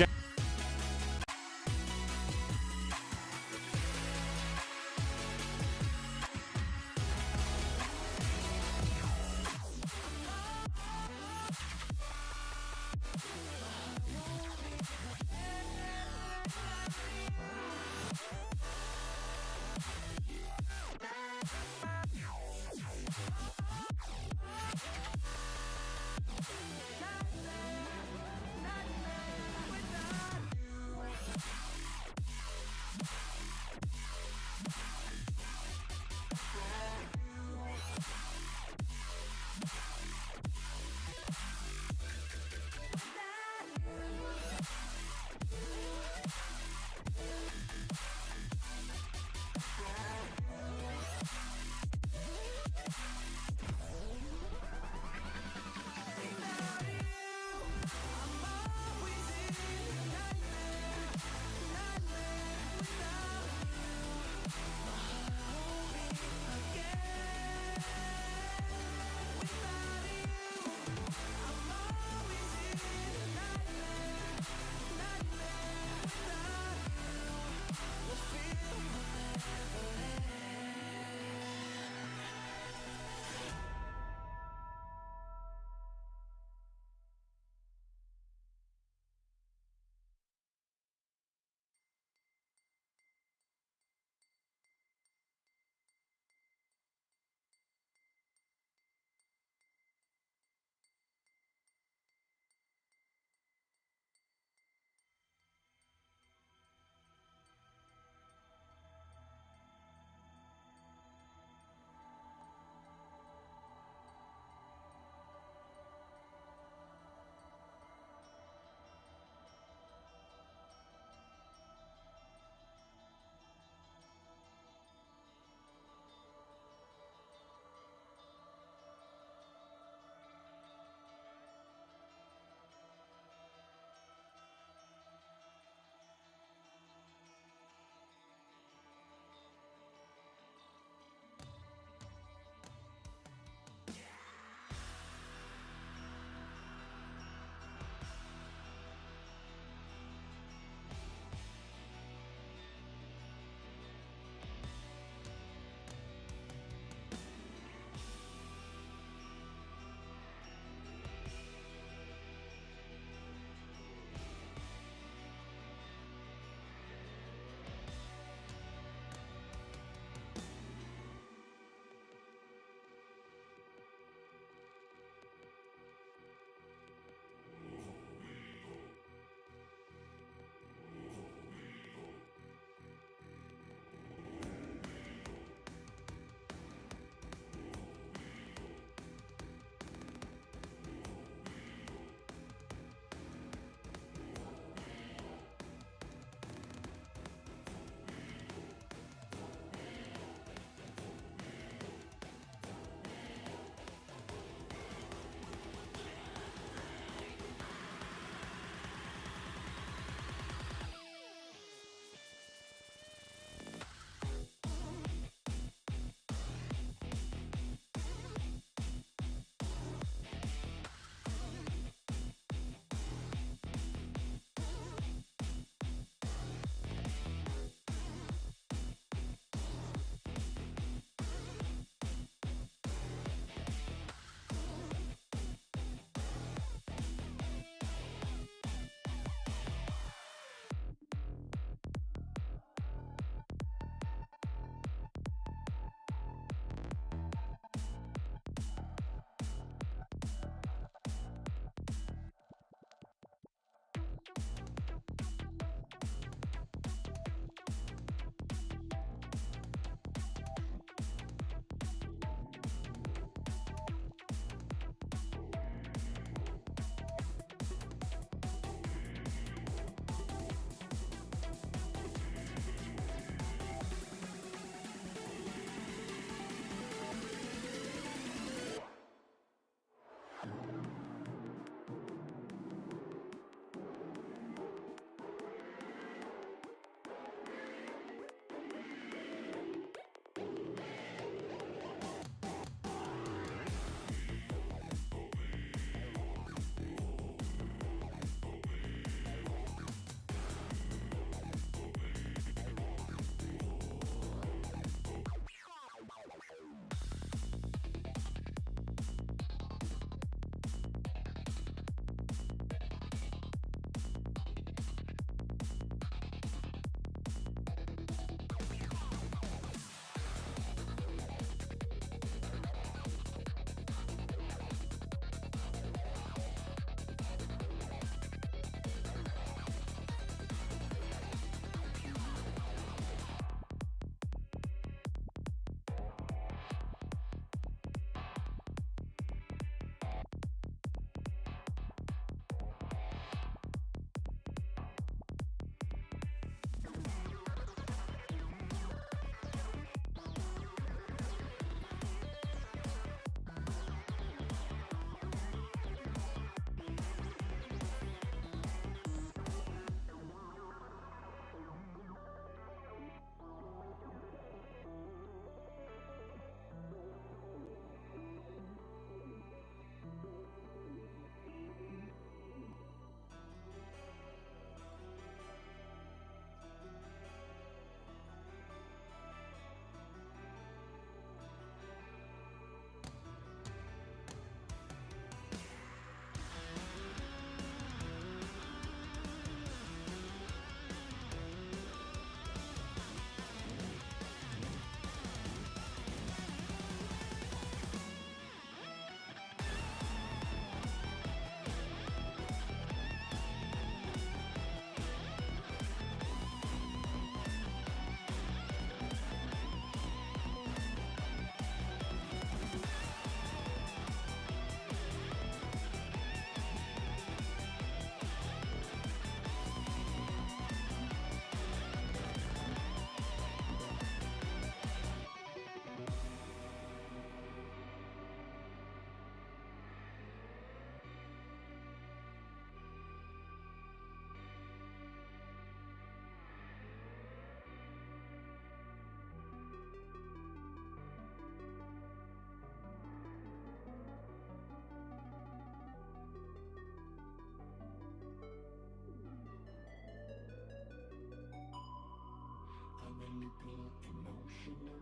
People emotional,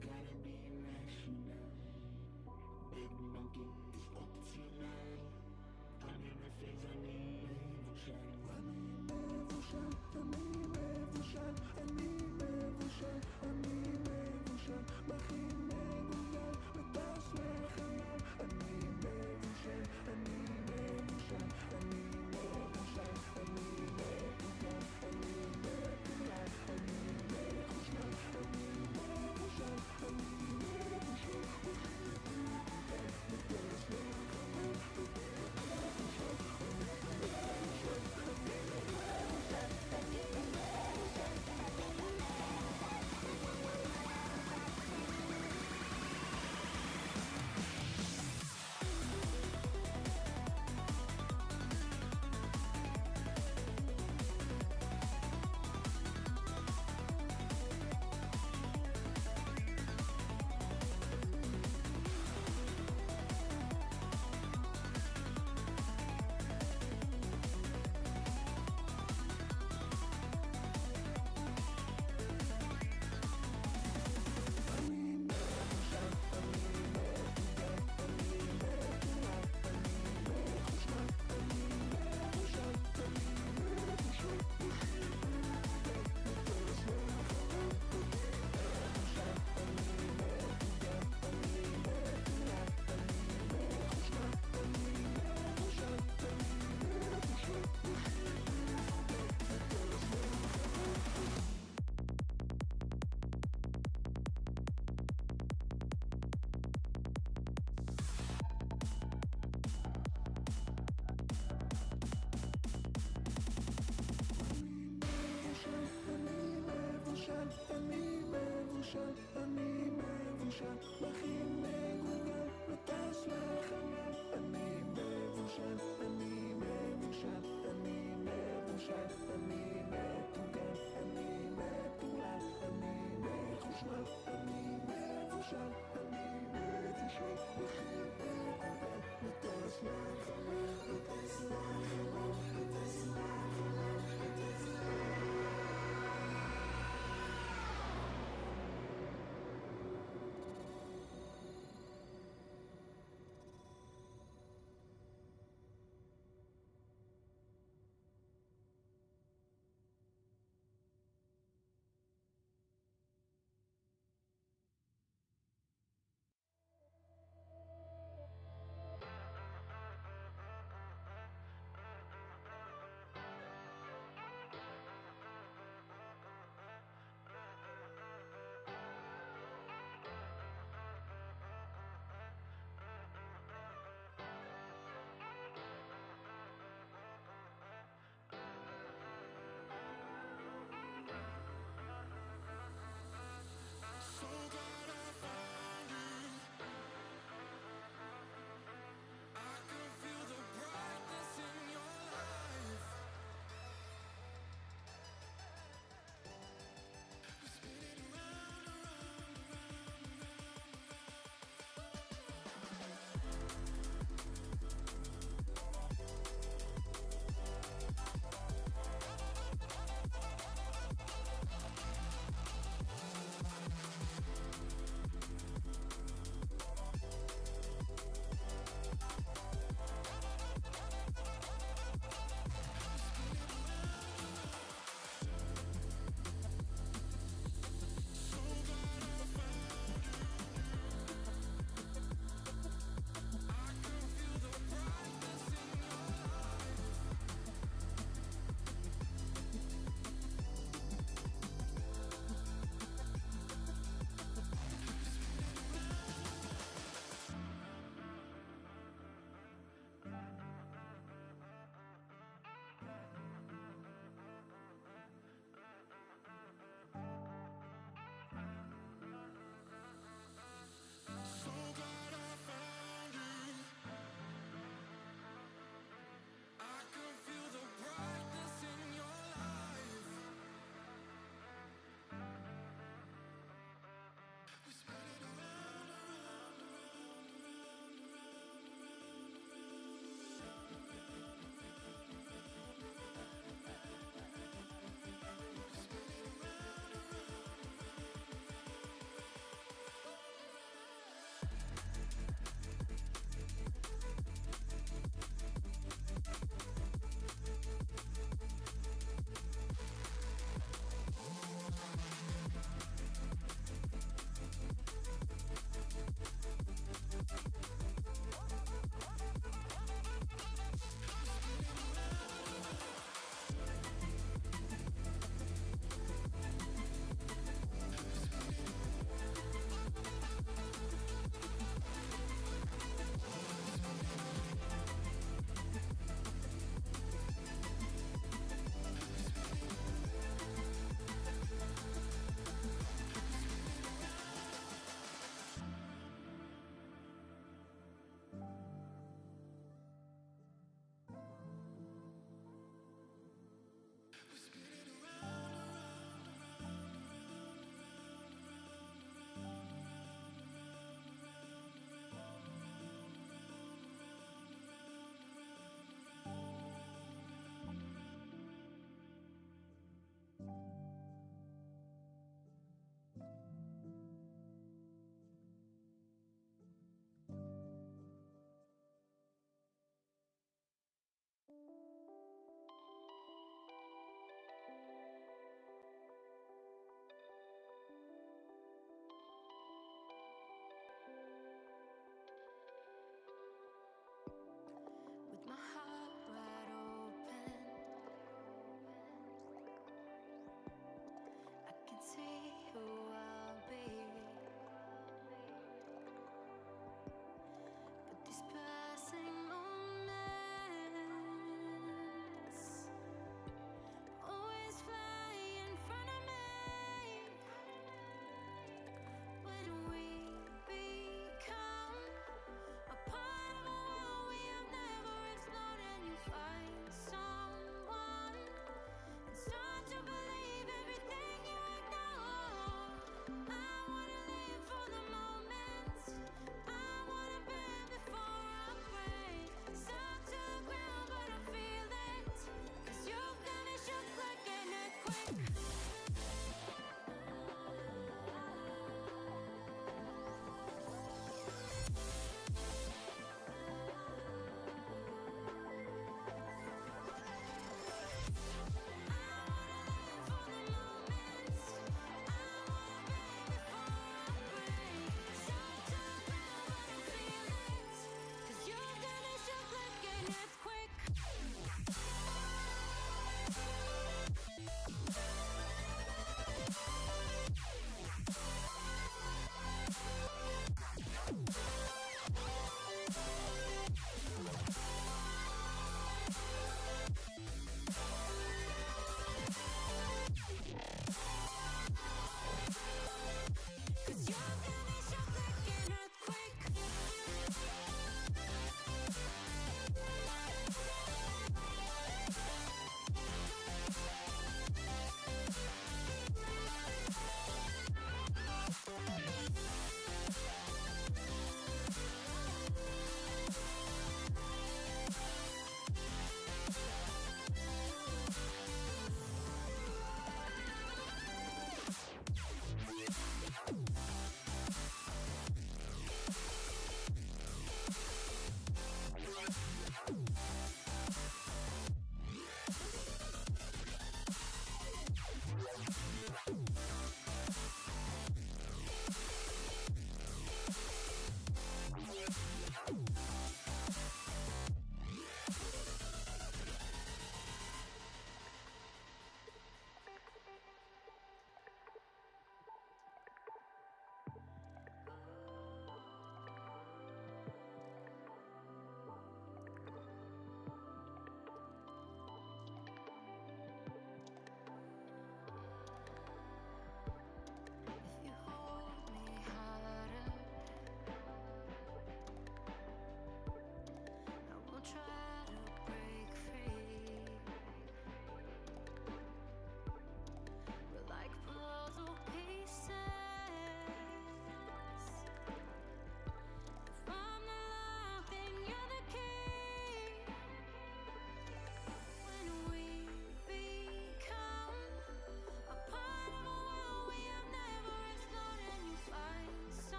gotta be rational. Big monkey is optional. I'm in the phase, I need evolution. I need evolution, I need evolution, I need evolution, I need evolution. מכין מגולגל וטס לחלל. I need evolution, I need evolution, I need evolution, I need evolution, I need evolution, I need evolution, I need evolution, I need evolution. וטס לחלל.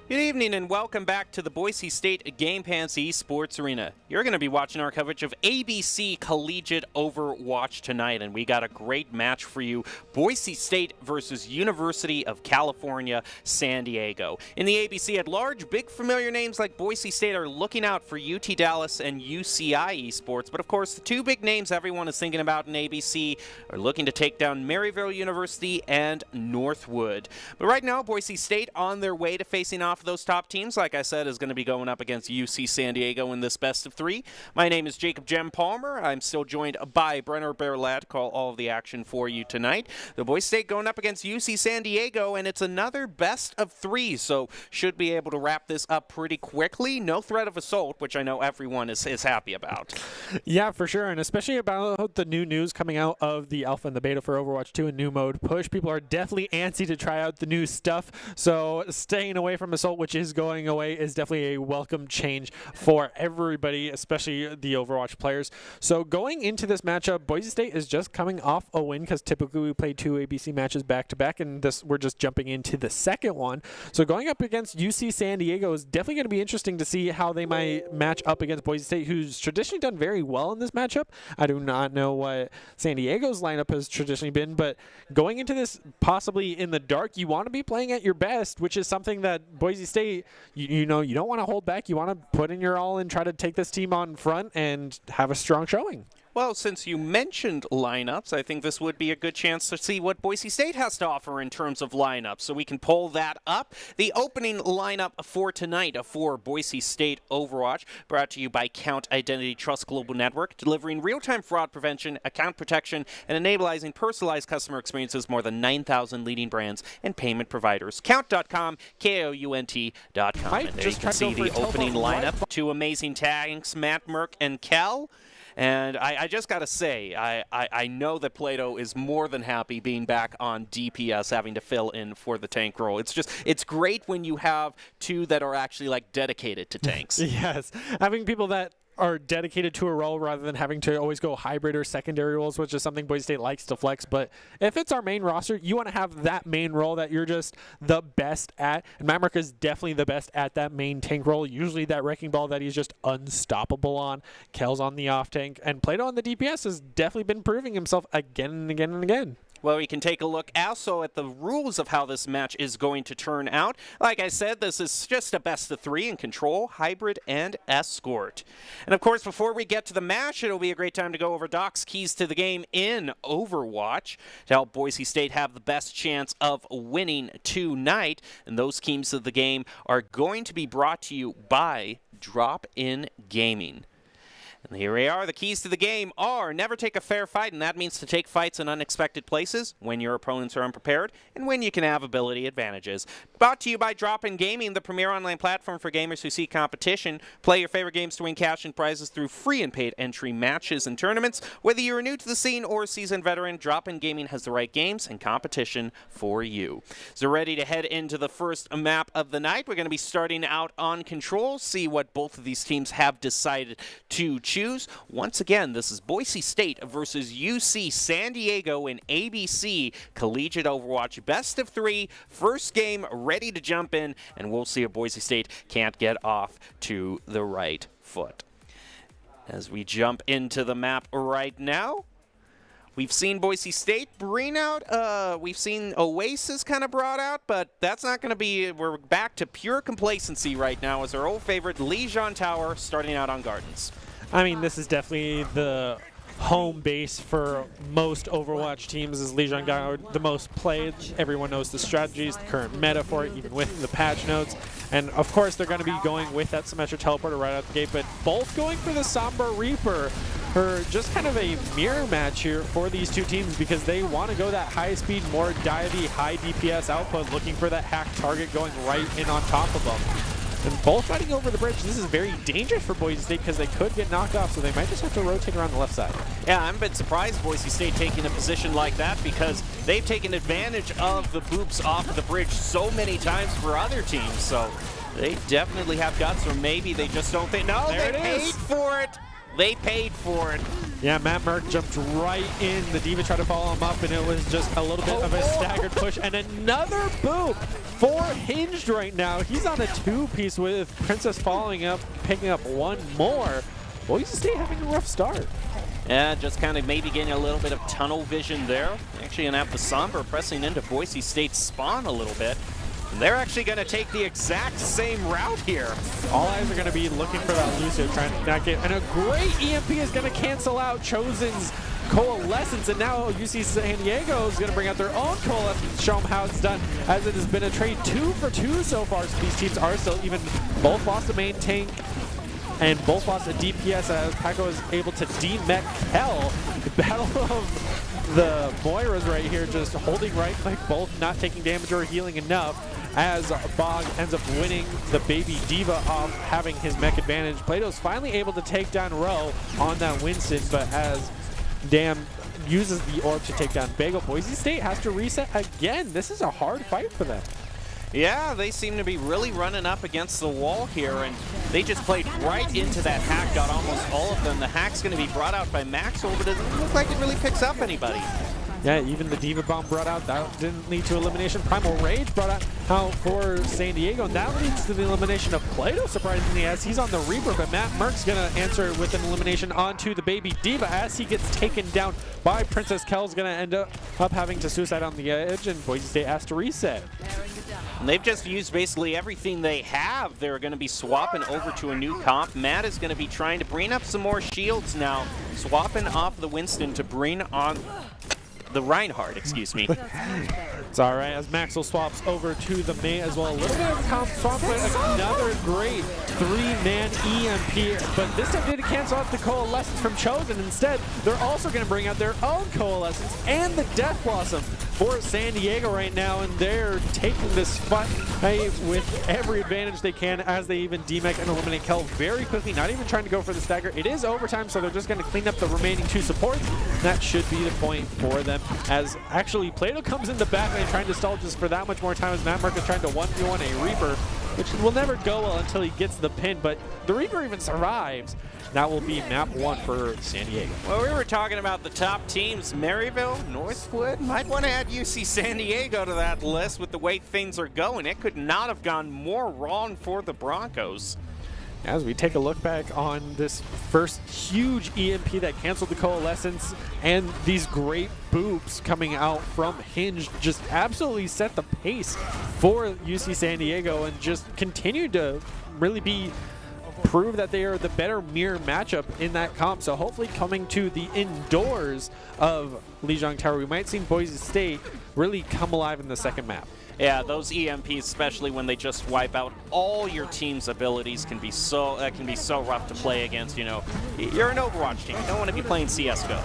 Good evening and welcome back to the Boise State Game Pants Esports Arena. You're going to be watching our coverage of ABC Collegiate Overwatch tonight, and we got a great match for you. Boise State versus University of California, San Diego. In the ABC at large, big familiar names like Boise State are looking out for UT Dallas and UCI Esports, but of course the two big names everyone is thinking about in ABC are looking to take down Maryville University and Northwood. But right now, Boise State on their way to facing off those top teams, like I said, is going to be going up against UC San Diego in this best of three. My name is Jacob Jem Palmer. I'm still joined by Brenner Bearlat to call all of the action for you tonight. The Boise State going up against UC San Diego, and it's another best of three, so should be able to wrap this up pretty quickly. No threat of assault, which I know everyone is happy about. Yeah, for sure, and especially about the new news coming out of the alpha and the beta for Overwatch 2 and new mode push. People are definitely antsy to try out the new stuff, so staying away from assault, which is going away, is definitely a welcome change for everybody, especially the Overwatch players. So going into this matchup, Boise State is just coming off a win because typically we play two ABC matches back to back, and we're just jumping into the second one. So going up against UC San Diego is definitely going to be interesting to see how they might match up against Boise State, who's traditionally done very well in this matchup. I do not know what San Diego's lineup has traditionally been, but going into this possibly in the dark, you want to be playing at your best, which is something that Boise State, you know, you don't want to hold back. You want to put in your all and try to take this team on front and have a strong showing. Well, since you mentioned lineups, I think this would be a good chance to see what Boise State has to offer in terms of lineups, so we can pull that up. The opening lineup for tonight for Boise State Overwatch, brought to you by Count Identity Trust Global Network, delivering real-time fraud prevention, account protection, and enabling personalized customer experiences, more than 9,000 leading brands and payment providers. Count.com, KOUNT.com. And there you can see the opening lineup. Two amazing tanks, Matt, Merck, and Kel. And I just got to say, I know that Plato is more than happy being back on DPS, having to fill in for the tank role. It's great when you have two that are actually like dedicated to tanks. Yes, having people that are dedicated to a role rather than having to always go hybrid or secondary roles, which is something Boise State likes to flex. But if it's our main roster, you want to have that main role that you're just the best at. And Matt Merck is definitely the best at that main tank role. Usually that wrecking ball that he's just unstoppable on. Kel's on the off tank. And Plato on the DPS has definitely been proving himself again and again and again. Well, we can take a look also at the rules of how this match is going to turn out. Like I said, this is just a best of three in control, hybrid, and escort. And of course, before we get to the match, it'll be a great time to go over Doc's keys to the game in Overwatch to help Boise State have the best chance of winning tonight. And those keys of the game are going to be brought to you by Drop In Gaming. And here we are. The keys to the game are never take a fair fight, and that means to take fights in unexpected places, when your opponents are unprepared, and when you can have ability advantages. Brought to you by Drop In Gaming, the premier online platform for gamers who seek competition. Play your favorite games to win cash and prizes through free and paid entry matches and tournaments. Whether you're new to the scene or a seasoned veteran, Drop In Gaming has the right games and competition for you. So ready to head into the first map of the night. We're going to be starting out on Control, see what both of these teams have decided to choose. Once again, this is Boise State versus UC San Diego in ABC Collegiate Overwatch. Best of three, first game ready to jump in, and we'll see if Boise State can't get off to the right foot. As we jump into the map right now, we've seen Boise State bring out, we've seen Oasis kind of brought out, but that's not going to be, we're back to pure complacency right now as our old favorite Legion Tower starting out on Gardens. I mean, this is definitely the home base for most Overwatch teams is Legion Tower, the most played. Everyone knows the strategies, the current meta for it, even with the patch notes. And of course, they're going to be going with that Symmetric Teleporter right out the gate, but both going for the Sombra Reaper for just kind of a mirror match here for these two teams because they want to go that high speed, more divey, high DPS output, looking for that hack target going right in on top of them. And both fighting over the bridge. This is very dangerous for Boise State because they could get knocked off, so they might just have to rotate around the left side. Yeah, I'm a bit surprised Boise State taking a position like that because they've taken advantage of the boops off the bridge so many times for other teams. So they definitely have guts, or maybe they just don't think. No, they paid for it. They paid for it. Yeah, Matt Merck jumped right in. The Diva tried to follow him up, and it was just a little bit of a staggered push. And another boop for Hinged right now. He's on a two-piece with Princess following up, picking up one more. Boise State having a rough start. Yeah, just kind of maybe getting a little bit of tunnel vision there. Actually gonna have the Sombra pressing into Boise State's spawn a little bit. And they're actually gonna take the exact same route here. All eyes are gonna be looking for that Lucio trying to knock it. And a great EMP is gonna cancel out Chosen's Coalescence, and now UC San Diego is gonna bring out their own Coalescence, show them how it's done, as it has been a trade 2 for 2 so far. So these teams are still even. Both lost a main tank, and both lost a DPS as Paco is able to demech Kel. The battle of the Moiras right here, just holding right click, both not taking damage or healing enough, as Bog ends up winning the baby Diva off having his mech advantage. Plato's finally able to take down Roe on that Winston, but as Dam uses the orb to take down Bagel, Boise State has to reset again. This is a hard fight for them. Yeah, they seem to be really running up against the wall here, and they just played right into that hack, got almost all of them. The hack's going to be brought out by Maxwell, but it doesn't look like it really picks up anybody. Yeah, even the Diva Bomb brought out, that didn't lead to elimination. Primal Rage brought out for San Diego, and that leads to the elimination of Plato, surprisingly, as he's on the Reaper, but Matt Merck's going to answer with an elimination onto the baby Diva as he gets taken down by Princess Kel's going to end up having to suicide on the edge, and Boise State has to reset. And they've just used basically everything they have. They're going to be swapping over to a new comp. Matt is going to be trying to bring up some more shields now, swapping off the Winston to bring on the Reinhardt, excuse me. It's all right, as Maxwell swaps over to the May as well. A little bit of a comp swap, but another great three-man EMP. But this time didn't cancel out the Coalescence from Chosen. Instead, they're also going to bring out their own Coalescence and the Death Blossom for San Diego right now, and they're taking this fight with every advantage they can as they even demech and eliminate Kel very quickly, not even trying to go for the stagger. It is overtime, so they're just going to clean up the remaining two supports. That should be the point for them, as actually Plato comes in the back lane trying to stall just for that much more time, as Matt Merck is trying to 1v1 a Reaper, which will never go well until he gets the pin, but the Reaper even survives. That will be map 1 for San Diego. Well, we were talking about the top teams. Maryville, Northwood, might want to add UC San Diego to that list with the way things are going. It could not have gone more wrong for the Broncos. As we take a look back on this first huge EMP that canceled the Coalescence, and these great boops coming out from Hinge just absolutely set the pace for UC San Diego and just continued to really prove that they are the better mirror matchup in that comp. So hopefully coming to the indoors of Lijiang Tower, we might see Boise State really come alive in the second map. Yeah, those EMPs, especially when they just wipe out all your team's abilities, can be so rough to play against. You know, you're an Overwatch team. You don't want to be playing CS:GO.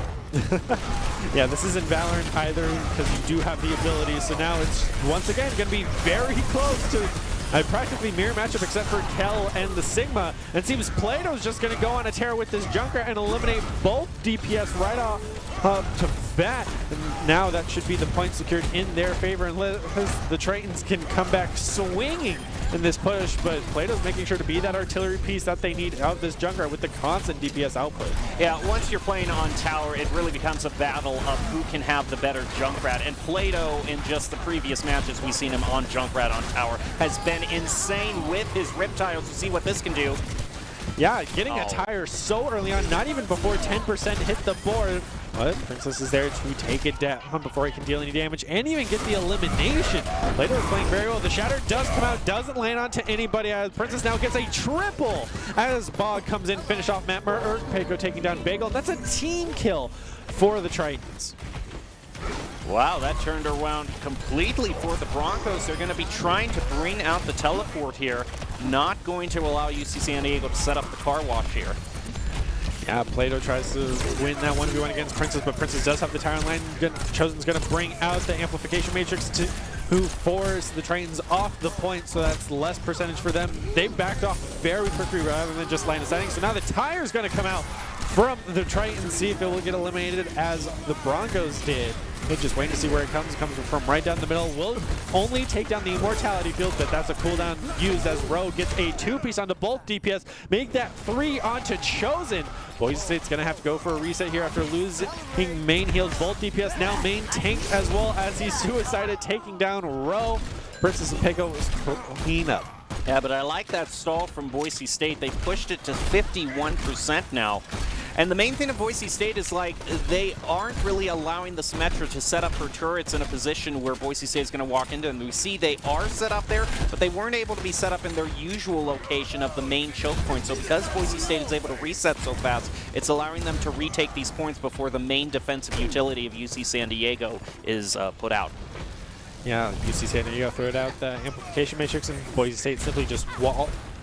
Yeah, this isn't Valorant either, because you do have the abilities. So now it's once again going to be very close to a practically mirror matchup, except for Kel and the Sigma. And it seems Plato's just going to go on a tear with this Junker and eliminate both DPS right off to bat. And now that should be the point secured in their favor, unless the Tritons can come back swinging in this push. But Plato's making sure to be that artillery piece that they need out of this Junker with the constant DPS output. Yeah, once you're playing on tower, it really becomes a battle of who can have the better Junkrat. And Plato, in just the previous matches we've seen him on Junkrat on tower, has been insane with his Riptiles. To see what this can do. Yeah, getting a tire so early on, not even before 10% hit the board. But Princess is there to take it down before he can deal any damage and even get the elimination. Plato is playing very well. The Shatter does come out, doesn't land onto anybody, as Princess now gets a triple as Bog comes in, finish off Matt Merck. Paco taking down Bagel. That's a team kill for the Tritons. Wow, that turned around completely for the Broncos. They're going to be trying to bring out the teleport here. Not going to allow UC San Diego to set up the car wash here. Yeah, Plato tries to win that 1v1 against Princess, but Princess does have the tire line. Chosen's going to bring out the Amplification Matrix who force the Tritons off the point, so that's less percentage for them. They backed off very quickly rather than just line of sighting. So now the tire's going to come out from the Tritons. See if it will get eliminated as the Broncos did. We'll just wait to see where it comes. It comes from right down the middle. Will only take down the Immortality Field, but that's a cooldown used as Rowe gets a 2-piece onto both DPS. Make that 3 onto Chosen. Boise State's going to have to go for a reset here after losing main heals. Both DPS now main tanked as well as he suicided, taking down Rowe. Princess and Pico was clean up. Yeah, but I like that stall from Boise State. They pushed it to 51% now. And the main thing of Boise State is, like, they aren't really allowing the Symmetra to set up her turrets in a position where Boise State is going to walk into. And we see they are set up there, but they weren't able to be set up in their usual location of the main choke point. So because Boise State is able to reset so fast, it's allowing them to retake these points before the main defensive utility of UC San Diego is put out. Yeah, UC San Diego threw it out the amplification matrix, and Boise State simply just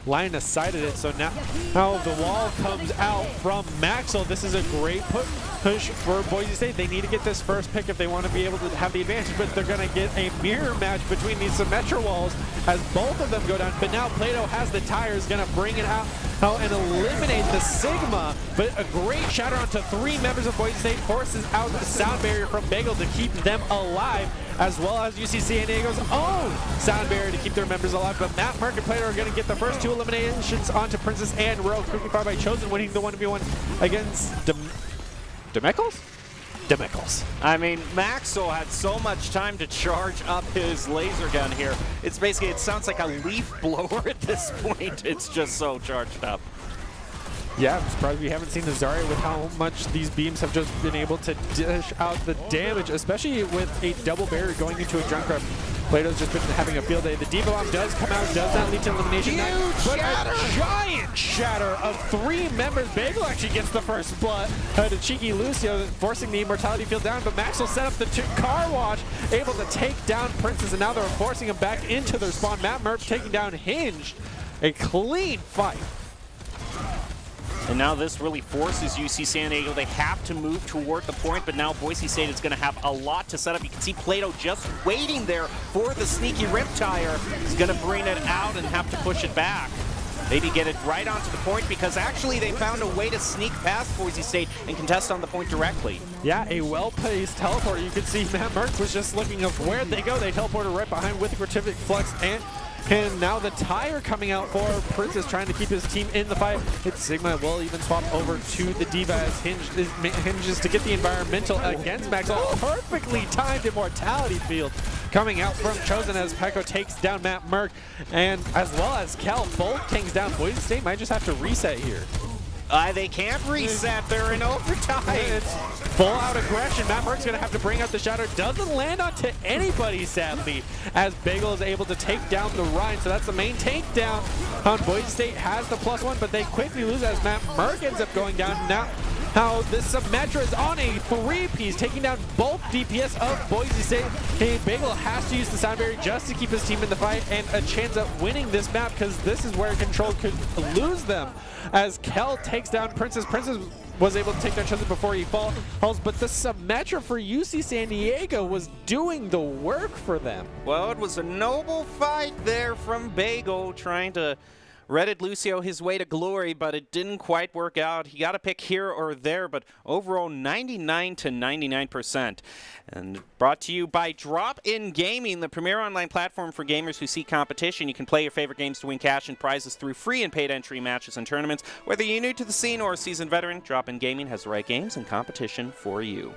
line of sighted it. So now the wall comes out from Maxwell. This is a great push for Boise State. They need to get this first pick if they want to be able to have the advantage, but they're going to get a mirror match between these Symmetra walls as both of them go down. But now Plato has the tires, going to bring it out and eliminate the Sigma. But a great shatter onto 3 members of Boise State forces out the sound barrier from Bagel to keep them alive, as well as UC San Diego's own sound barrier to keep their members alive. But Matt Merck and Plato are going to get the first 2 eliminations onto Princess and Rowe. Quickly followed by Chosen, winning the 1v1 against Demekles? Demekles. I mean, Maxwell had so much time to charge up his laser gun here. It's basically, it sounds like a leaf blower at this point. It's just so charged up. Yeah, I'm surprised we haven't seen the Zarya with how much these beams have just been able to dish out the damage, especially with a double barrier going into a Junkrat. Plato's just been having a field day. The Diva Bomb does come out, does not lead to elimination. But a giant shatter of 3 members. Bagel actually gets the first blood to Cheeky Lucio, forcing the Immortality Field down, but Maxwell set up the car wash, able to take down Princess, and now they're forcing him back into their spawn. Matt Merp taking down Hinged. A clean fight. And now this really forces UC San Diego. They have to move toward the point, but now Boise State is going to have a lot to set up. You can see Plato just waiting there for the sneaky Riptire. He's going to bring it out and have to push it back. Maybe get it right onto the point, because actually they found a way to sneak past Boise State and contest on the point directly. Yeah, a well-placed teleport. You can see Matt Merck was just looking of where they go. They teleported right behind with the Gratific Flux, and now the tire coming out for Princess, trying to keep his team in the fight. It's Sigma will even swap over to the Diva as Hinges to get the environmental against Maxwell. Perfectly timed Immortality Field coming out from Chosen as Peko takes down Matt Merck, and as well as Kel both takes down. Boise State might just have to reset here. They can't reset. They're in overtime. It's full-out aggression. Matt Merck's going to have to bring out the shatter. Doesn't land onto anybody, sadly, as Bagel is able to take down the Rhine. So that's the main takedown. Boise State has the +1, but they quickly lose as Matt Merck ends up going down. Now this Symmetra is on a 3-piece, taking down both DPS of Boise State. Bagel has to use the sound barrier just to keep his team in the fight and a chance at winning this map, because this is where Control could lose them. As Kel takes down Princess. Princess was able to take down Chosen before he falls, but the Symmetra for UC San Diego was doing the work for them. Well, it was a noble fight there from Bagel, trying to Reddit Lucio his way to glory, but it didn't quite work out. He got a pick here or there, but overall 99 to 99%. And brought to you by Drop In Gaming, the premier online platform for gamers who seek competition. You can play your favorite games to win cash and prizes through free and paid entry matches and tournaments. Whether you're new to the scene or a seasoned veteran, Drop In Gaming has the right games and competition for you.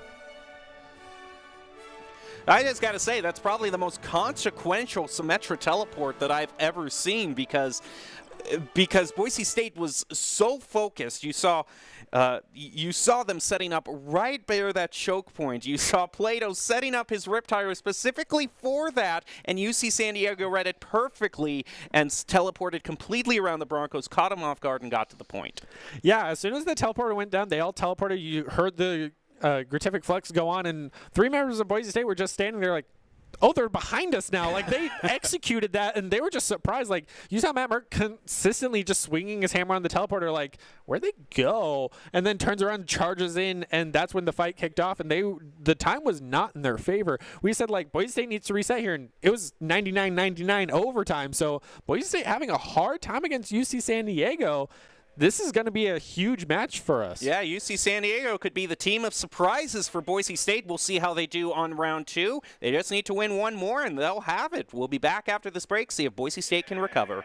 I just got to say, that's probably the most consequential Symmetra teleport that I've ever seen, because Boise State was so focused. You saw them setting up right there that choke point. You saw Plato setting up his Riptire specifically for that, and UC San Diego read it perfectly and teleported completely around the Broncos, caught them off guard, and got to the point. Yeah, as soon as the teleporter went down, they all teleported. You heard the Gratific Flex go on, and 3 members of Boise State were just standing there like, oh, they're behind us now. Like, they executed that, and they were just surprised. Like, you saw Matt Merck consistently just swinging his hammer on the teleporter, like, where'd they go? And then turns around, charges in, and that's when the fight kicked off, and the time was not in their favor. We said, like, Boise State needs to reset here, and it was 99-99 overtime. So Boise State having a hard time against UC San Diego. this is going to be a huge match for us. Yeah, UC San Diego could be the team of surprises for Boise State. We'll see how they do on round 2. They just need to win one more, and they'll have it. We'll be back after this break, see if Boise State can recover.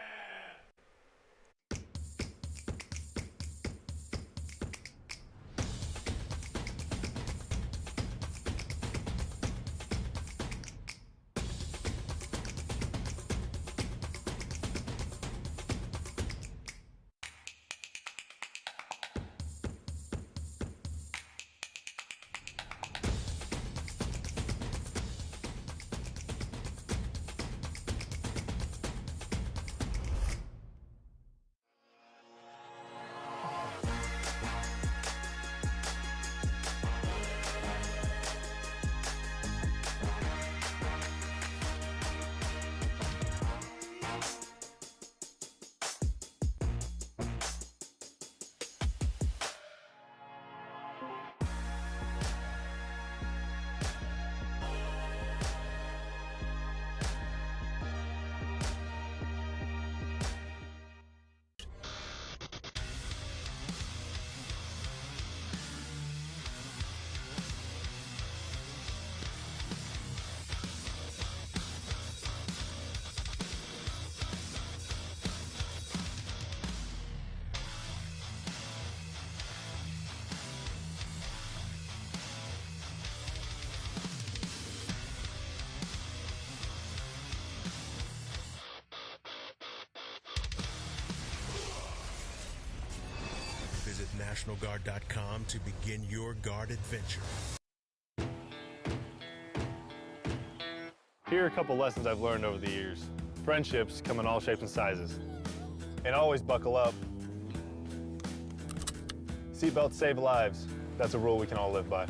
Visit NationalGuard.com to begin your Guard adventure. Here are a couple lessons I've learned over the years. Friendships come in all shapes and sizes. And always buckle up. Seatbelts save lives. That's a rule we can all live by.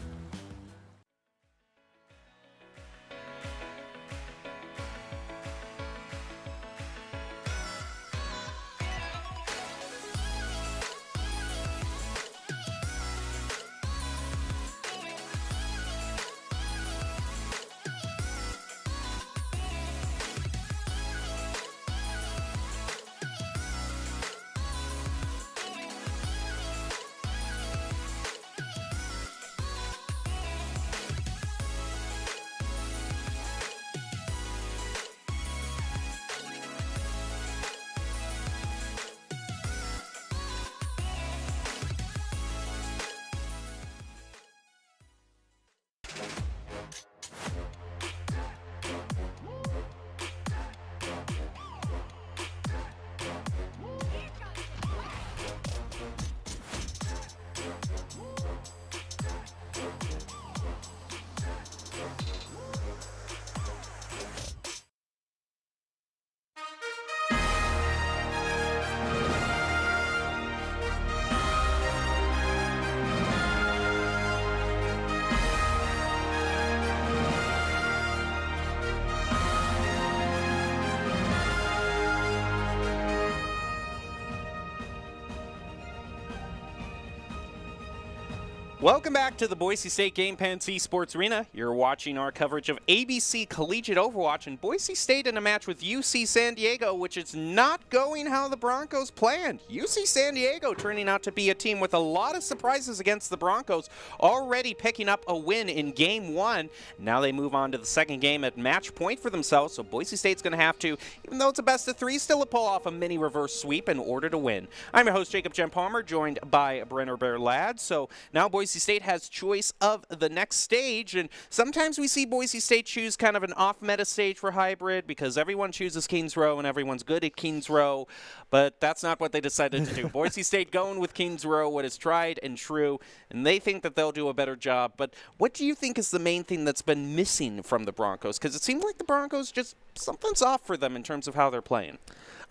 Welcome back to the Boise State Game Pants Esports Arena. You're watching our coverage of ABC Collegiate Overwatch, and Boise State in a match with UC San Diego, which is not going how the Broncos planned. UC San Diego turning out to be a team with a lot of surprises against the Broncos, already picking up a win in Game 1. Now they move on to the second game at match point for themselves, so Boise State's going to have to, even though it's a best of 3, still pull off a mini reverse sweep in order to win. I'm your host, Jacob Jen Palmer, joined by Brenner Bear Ladd. So now Boise State has choice of the next stage, and sometimes we see Boise State choose kind of an off-meta stage for hybrid because everyone chooses Kings Row and everyone's good at Kings Row, but that's not what they decided to do. Boise State going with Kings Row, what is tried and true, and they think that they'll do a better job. But what do you think is the main thing that's been missing from the Broncos? Because it seems like the Broncos just, something's off for them in terms of how they're playing.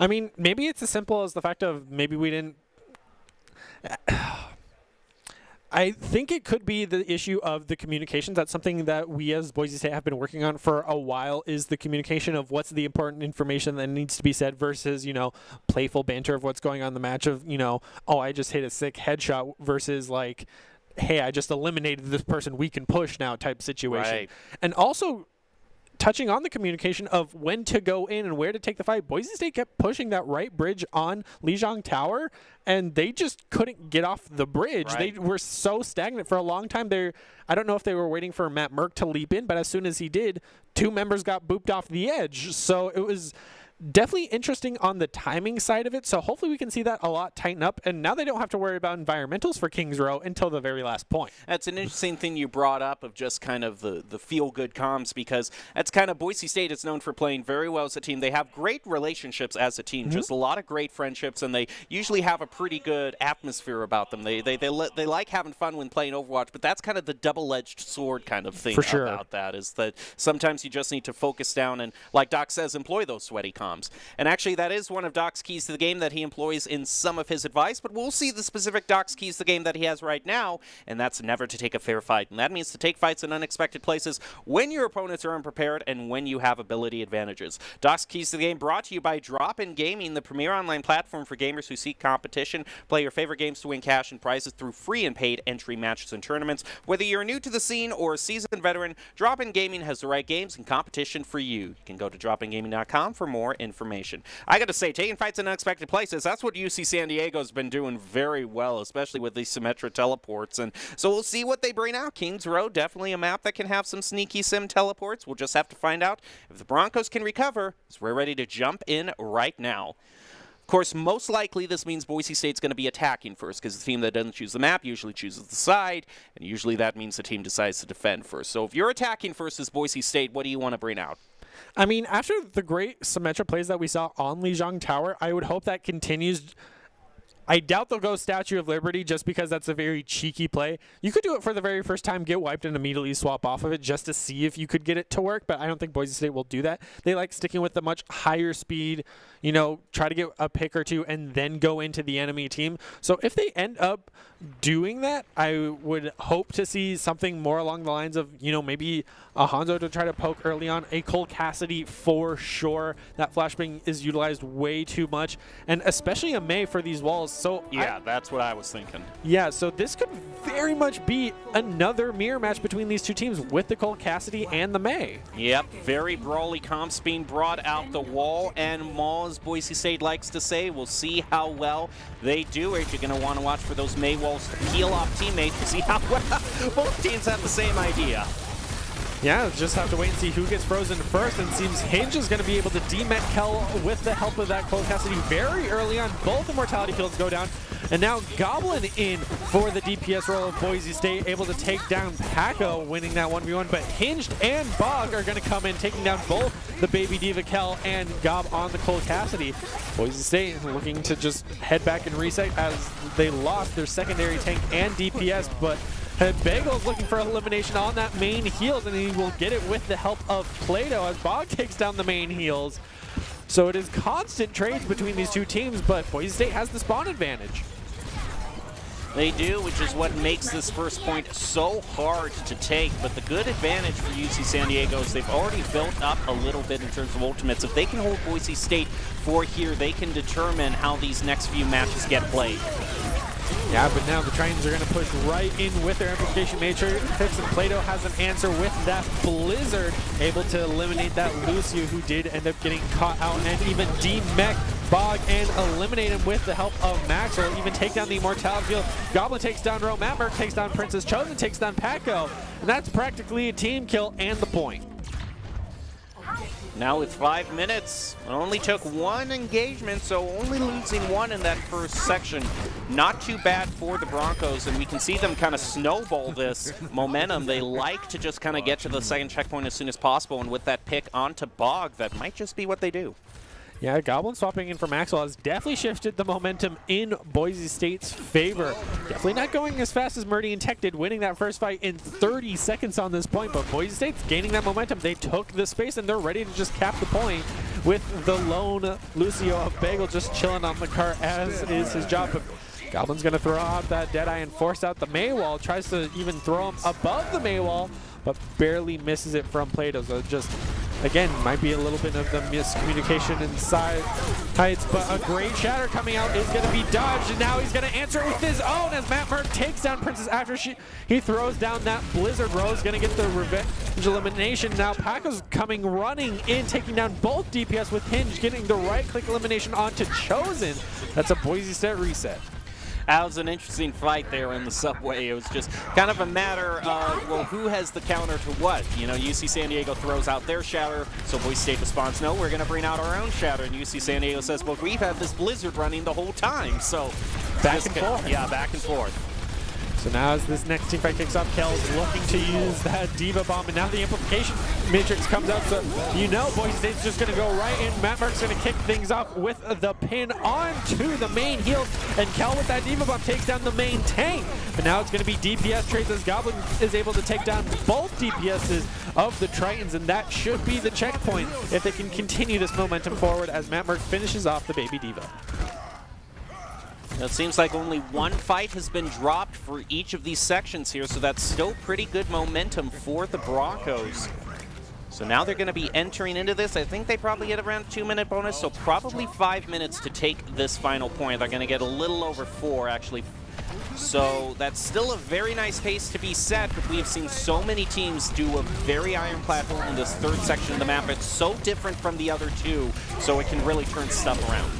I mean, maybe it's as simple as the fact of maybe we didn't... I think it could be the issue of the communications. That's something that we as Boise State have been working on for a while, is the communication of what's the important information that needs to be said versus, you know, playful banter of what's going on in the match of, you know, oh, I just hit a sick headshot versus like, hey, I just eliminated this person, we can push now type situation. Right. And also touching on the communication of when to go in and where to take the fight, Boise State kept pushing that right bridge on Lijiang Tower, and they just couldn't get off the bridge. Right. They were so stagnant for a long time. I don't know if they were waiting for Matt Merck to leap in, but as soon as he did, 2 members got booped off the edge. So it was definitely interesting on the timing side of it, so hopefully we can see that a lot tighten up, and now they don't have to worry about environmentals for Kings Row until the very last point. That's an interesting thing you brought up of just kind of the feel-good comms, because that's kind of Boise State is known for playing very well as a team. They have great relationships as a team, just a lot of great friendships, and they usually have a pretty good atmosphere about them. They like having fun when playing Overwatch, but that's kind of the double-edged sword kind of thing For sure. about that, is that sometimes you just need to focus down and, like Doc says, employ those sweaty comms. And actually, that is one of Doc's keys to the game that he employs in some of his advice, but we'll see the specific Doc's keys to the game that he has right now, and that's never to take a fair fight. And that means to take fights in unexpected places when your opponents are unprepared and when you have ability advantages. Doc's keys to the game brought to you by Drop-In Gaming, the premier online platform for gamers who seek competition. Play your favorite games to win cash and prizes through free and paid entry matches and tournaments. Whether you're new to the scene or a seasoned veteran, Drop-In Gaming has the right games and competition for you. You can go to dropingaming.com for more information. I got to say, taking fights in unexpected places, that's what UC San Diego's been doing very well, especially with these Symmetra teleports. And so we'll see what they bring out. Kings Row, definitely a map that can have some sneaky sim teleports. We'll just have to find out if the Broncos can recover, as we're ready to jump in right now. Of course, most likely this means Boise State's going to be attacking first, because the team that doesn't choose the map usually chooses the side, and usually that means the team decides to defend first. So if you're attacking first as Boise State, what do you want to bring out? I mean, after the great Symmetra plays that we saw on Lijiang Tower, I would hope that continues. I doubt they'll go Statue of Liberty just because that's a very cheeky play. You could do it for the very first time, get wiped, and immediately swap off of it just to see if you could get it to work, but I don't think Boise State will do that. They like sticking with the much higher speed, try to get a pick or two and then go into the enemy team. So if they end up doing that, I would hope to see something more along the lines of, maybe a Hanzo to try to poke early on, a Cole Cassidy for sure. That flashbang is utilized way too much, and especially a Mei for these walls. So yeah, that's what I was thinking. Yeah, so this could very much be another mirror match between these two teams with the Cole Cassidy and the Mei. Yep, very brawly comps being brought out the wall, and Maul, Boise State likes to say, we'll see how well they do it. You're going to want to watch for those Mei walls to peel off teammates to see how well both teams have the same idea. Yeah, just have to wait and see who gets frozen first, and it seems Hinge is going to be able to demet Kel with the help of that Cole Cassidy very early on. Both immortality fields go down, and now Goblin in for the DPS role of Boise State, able to take down Paco, winning that 1v1, but Hinged and Bog are going to come in, taking down both the Baby Diva Kel and Gob on the Cole Cassidy. Boise State looking to just head back and reset as they lost their secondary tank and DPS, but Bagel's looking for elimination on that main heals, and he will get it with the help of Plato as Bog takes down the main heals. So it is constant trades between these two teams, but Boise State has the spawn advantage. They do, which is what makes this first point so hard to take. But the good advantage for UC San Diego is they've already built up a little bit in terms of ultimates. If they can hold Boise State for here, they can determine how these next few matches get played. Yeah, but now the Tritons are going to push right in with their Amplification Matrix, and Plato has an answer with that Blizzard, able to eliminate that Lucio, who did end up getting caught out, and even demech Bog and eliminate him with the help of Maxwell, even take down the Immortality field. Goblin takes down Ro, Matmerk takes down Princess Chosen, takes down Paco, and that's practically a team kill and the point. Now with 5 minutes, it only took one engagement, so only losing one in that first section. Not too bad for the Broncos, and we can see them kind of snowball this momentum. They like to just kind of get to the second checkpoint as soon as possible, and with that pick onto Bog, that might just be what they do. Yeah, Goblin swapping in for Maxwell has definitely shifted the momentum in Boise State's favor. Definitely not going as fast as Meridian Tech did, winning that first fight in 30 seconds on this point, but Boise State's gaining that momentum. They took the space, and they're ready to just cap the point with the lone Lucio of Bagel just chilling on the cart, as is his job. But Goblin's going to throw out that Deadeye and force out the Mei wall, tries to even throw him above the Mei wall, but barely misses it from Plato. So just again, might be a little bit of the miscommunication inside heights, but a great shatter coming out is going to be dodged, and now he's going to answer it with his own as Matt Merck takes down Princess after he throws down that Blizzard Rose, going to get the revenge elimination. Now Paco's coming running in, taking down both DPS with Hinge, getting the right-click elimination onto Chosen. That's a Boise State reset. That was an interesting fight there in the subway. It was just kind of a matter of, well, who has the counter to what? You know, UC San Diego throws out their shatter, so Boise State responds, no, we're going to bring out our own shatter. And UC San Diego says, well, we've had this Blizzard running the whole time. So back and forth. Yeah, back and forth. So now as this next team fight kicks off, Kel's looking to use that Diva Bomb, and now the amplification matrix comes out, so you know Boise State's just going to go right in. Matt Mark's going to kick things off with the pin onto the main heals, and Kel with that Diva Bomb takes down the main tank. But now it's going to be DPS trades as Goblin is able to take down both DPSs of the Tritons, and that should be the checkpoint if they can continue this momentum forward as Matt Mark finishes off the Baby Diva. It seems like only one fight has been dropped for each of these sections here, so that's still pretty good momentum for the Broncos. So now they're going to be entering into this. I think they probably get around a 2-minute bonus, so probably 5 minutes to take this final point. They're going to get a little over 4, actually. So that's still a very nice pace to be set, but we've seen so many teams do a very ironclad hold in this third section of the map. It's so different from the other two, so it can really turn stuff around.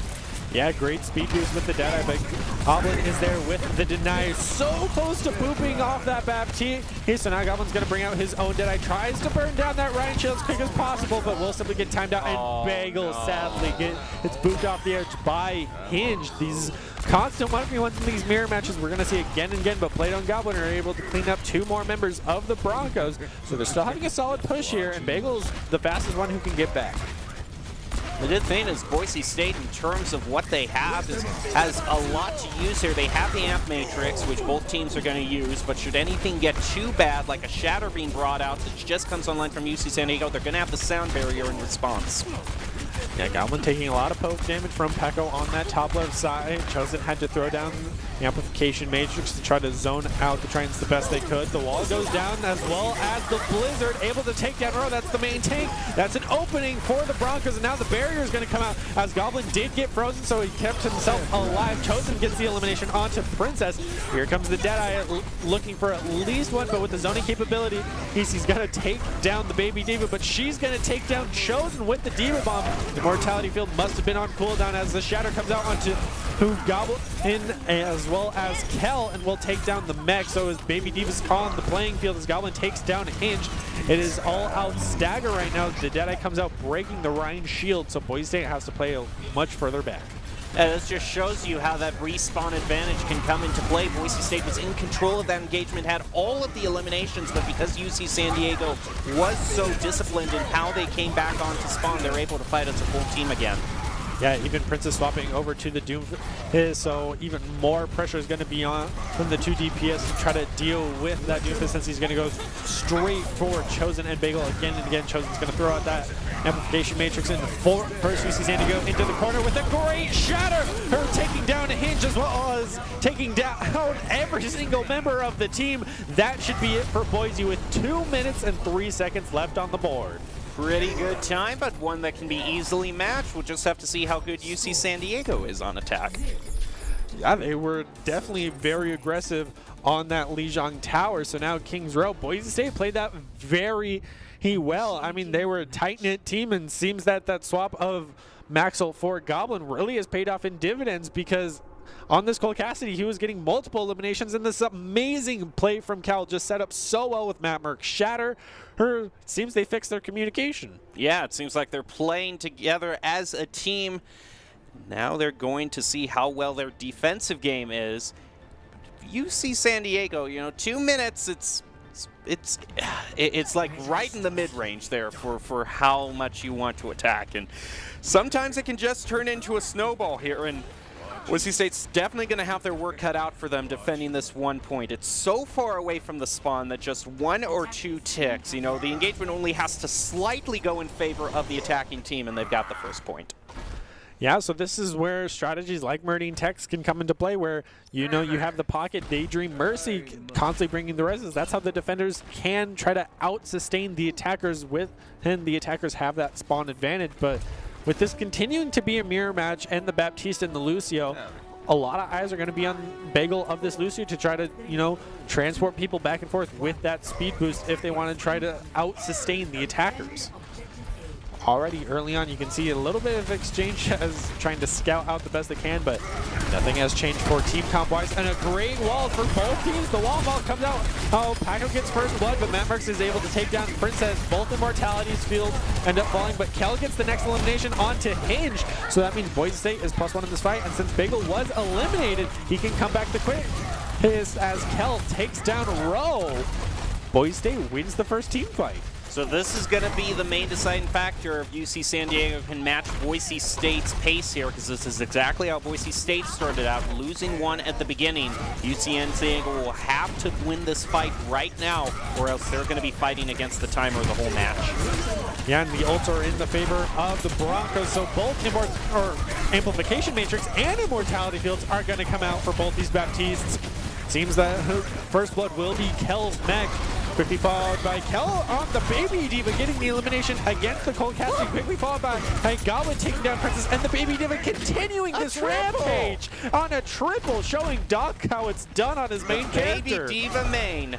Yeah, great speed boost with the Deadeye, but Goblin is there with the deny. So close to booping off that Baptiste. So now Goblin's going to bring out his own Deadeye. Tries to burn down that Ryan shield as quick as possible, but will simply get timed out. And Bagel sadly gets booped off the edge by Hinge. These constant 1v1s in these mirror matches we're going to see again and again, but Plato and Goblin are able to clean up 2 more members of the Broncos. So they're still having a solid push here, and Bagel's the fastest one who can get back. The good thing is Boise State, in terms of what they have, has a lot to use here. They have the amp matrix, which both teams are going to use, but should anything get too bad, like a shatter being brought out that just comes online from UC San Diego, they're going to have the sound barrier in response. Yeah, Goblin taking a lot of poke damage from Peko on that top left side. Chosen had to throw down the amplification matrix to try to zone out the Tritons the best they could. The wall goes down, as well as the Blizzard able to take down Row. That's the main tank. That's an opening for the Broncos, and now the barrier is going to come out as Goblin did get frozen, so he kept himself alive. Chosen gets the elimination onto Princess. Here comes the Deadeye looking for at least one, but with the zoning capability, he's going to take down the Baby Diva, but she's going to take down Chosen with the Diva Bomb. The Mortality Field must have been on cooldown as the Shatter comes out onto Goblin as well as Kel, and will take down the mech. So as Baby Diva's on the playing field as Goblin takes down Hinge. It is all out stagger right now. The Deadeye comes out breaking the Ryan shield, so Boise State has to play much further back. This just shows you how that respawn advantage can come into play. Boise State was in control of that engagement, had all of the eliminations, but because UC San Diego was so disciplined in how they came back onto spawn, they're able to fight as a full team again. Yeah, even Princess swapping over to the Doom, so even more pressure is going to be on from the 2 DPS to try to deal with that Doomfist, since he's going to go straight for Chosen and Bagel again and again. Chosen's going to throw out that amplification matrix in first UC San Diego into the corner with a great shatter. Her taking down a Hinge as well as taking down every single member of the team. That should be it for Boise with 2 minutes and 3 seconds left on the board. Pretty good time, but one that can be easily matched. We'll just have to see how good UC San Diego is on attack. Yeah, they were definitely very aggressive on that Lijiang Tower. So now Kings Row, Boise State played that very well. I mean, they were a tight-knit team, and seems that that swap of Maxwell for Goblin really has paid off in dividends, because on this Cole Cassidy, he was getting multiple eliminations, and this amazing play from Cal just set up so well with Matt Merck. Shatter, it seems they fixed their communication. Yeah, it seems like they're playing together as a team. Now they're going to see how well their defensive game is. UC San Diego, you know, 2 minutes, it's like right in the mid-range there for how much you want to attack. And sometimes it can just turn into a snowball here, and Boise State's definitely going to have their work cut out for them defending this 1 point. It's so far away from the spawn that just 1 or 2 ticks, you know, the engagement only has to slightly go in favor of the attacking team, and they've got the first point. Yeah, so this is where strategies like Meridian Techs can come into play, where you have the pocket, Daydream, Mercy constantly bringing the reses. That's how the defenders can try to out-sustain the attackers and the attackers have that spawn advantage. But with this continuing to be a mirror match and the Baptiste and the Lucio, a lot of eyes are going to be on Bagel of this Lucio to try to, transport people back and forth with that speed boost if they want to try to out-sustain the attackers. Already early on, you can see a little bit of exchange as trying to scout out the best they can, but nothing has changed for team comp-wise. And a great wall for both teams. The wall ball comes out. Oh, Paco gets first blood, but Matt Merckx is able to take down Princess. Both Immortalities field end up falling, but Kel gets the next elimination onto Hinge. So that means Boise State is +1 in this fight, and since Bagel was eliminated, he can come back to quick. As Kel takes down Roe, Boise State wins the first team fight. So this is going to be the main deciding factor if UC San Diego can match Boise State's pace here, because this is exactly how Boise State started out, losing one at the beginning. UC San Diego will have to win this fight right now, or else they're going to be fighting against the timer the whole match. Yeah, and the ults are in the favor of the Broncos, so both Amplification Matrix and Immortality Fields are going to come out for both these Baptistes. Seems that first blood will be Kel's mech. Quickly followed by Kel on the Baby Diva getting the elimination against the Cold Cassidy. Quickly followed by Goblin taking down Princess, and the Baby Diva continuing this rampage on a triple, showing Doc how it's done on his main character. Baby Diva main.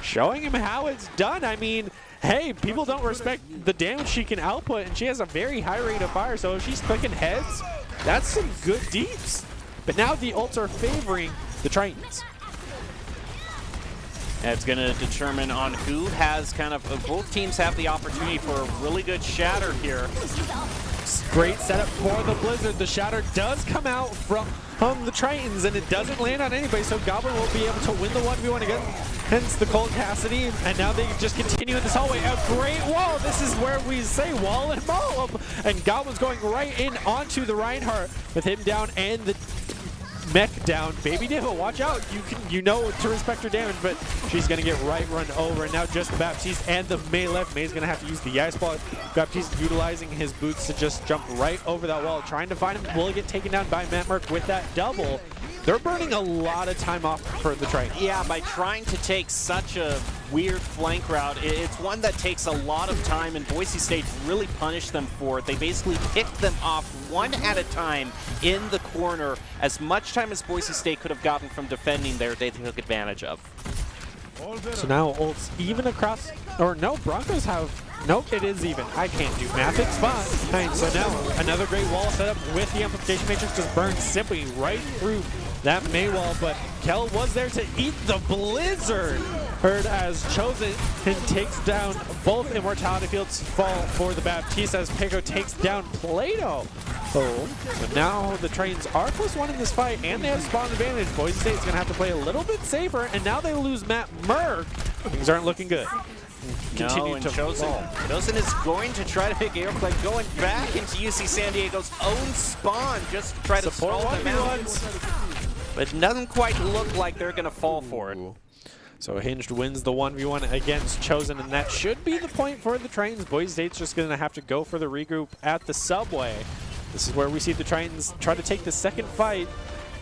Showing him how it's done. I mean, hey, people don't respect the damage she can output, and she has a very high rate of fire, so if she's clicking heads, that's some good deeps. But now the ults are favoring the Tritons. It's going to determine on who has both teams have the opportunity for a really good shatter here. Great setup for the Blizzard. The shatter does come out from the Tritons, and it doesn't land on anybody, so Goblin will be able to win the 1v1 again. Hence the Cold Cassidy, and now they just continue in this hallway. A great wall. This is where we say wall and maul them. And Goblin's going right in onto the Reinhardt with him down and the mech down. Baby Diva, watch out. You know to respect her damage, but she's going to get run over. And now just Baptiste and the Mei left. Mei's going to have to use the Ice Ball. Baptiste utilizing his boots to just jump right over that wall, trying to find him. Will get taken down by Matt Merck with that double. They're burning a lot of time off for the Triton. Yeah, by trying to take such a weird flank route, it's one that takes a lot of time, and Boise State really punished them for it. They basically picked them off one at a time in the corner. As much time as Boise State could have gotten from defending there, they took advantage of. So now ults even across, or no, Broncos have, nope, it is even. I can't do math, it's fine. Right, so now another great wall setup with the Amplification Matrix just burns simply right through that Mei wall, but Kel was there to eat the Blizzard. Heard as Chosen takes down both Immortality Fields, fall for the Baptiste as Pico takes down Plato. So now the Tritons are +1 in this fight, and they have spawn advantage. Boise State's going to have to play a little bit safer, and now they lose Matt Merck. Things aren't looking good. No, and Chosen is going to try to pick Airplay, going back into UC San Diego's own spawn just to try to stall them out. But it doesn't quite look like they're going to fall for it. So Hinged wins the 1v1 against Chosen, and that should be the point for the Tritons. Boise State's just going to have to go for the regroup at the subway. This is where we see the Tritons try to take the second fight,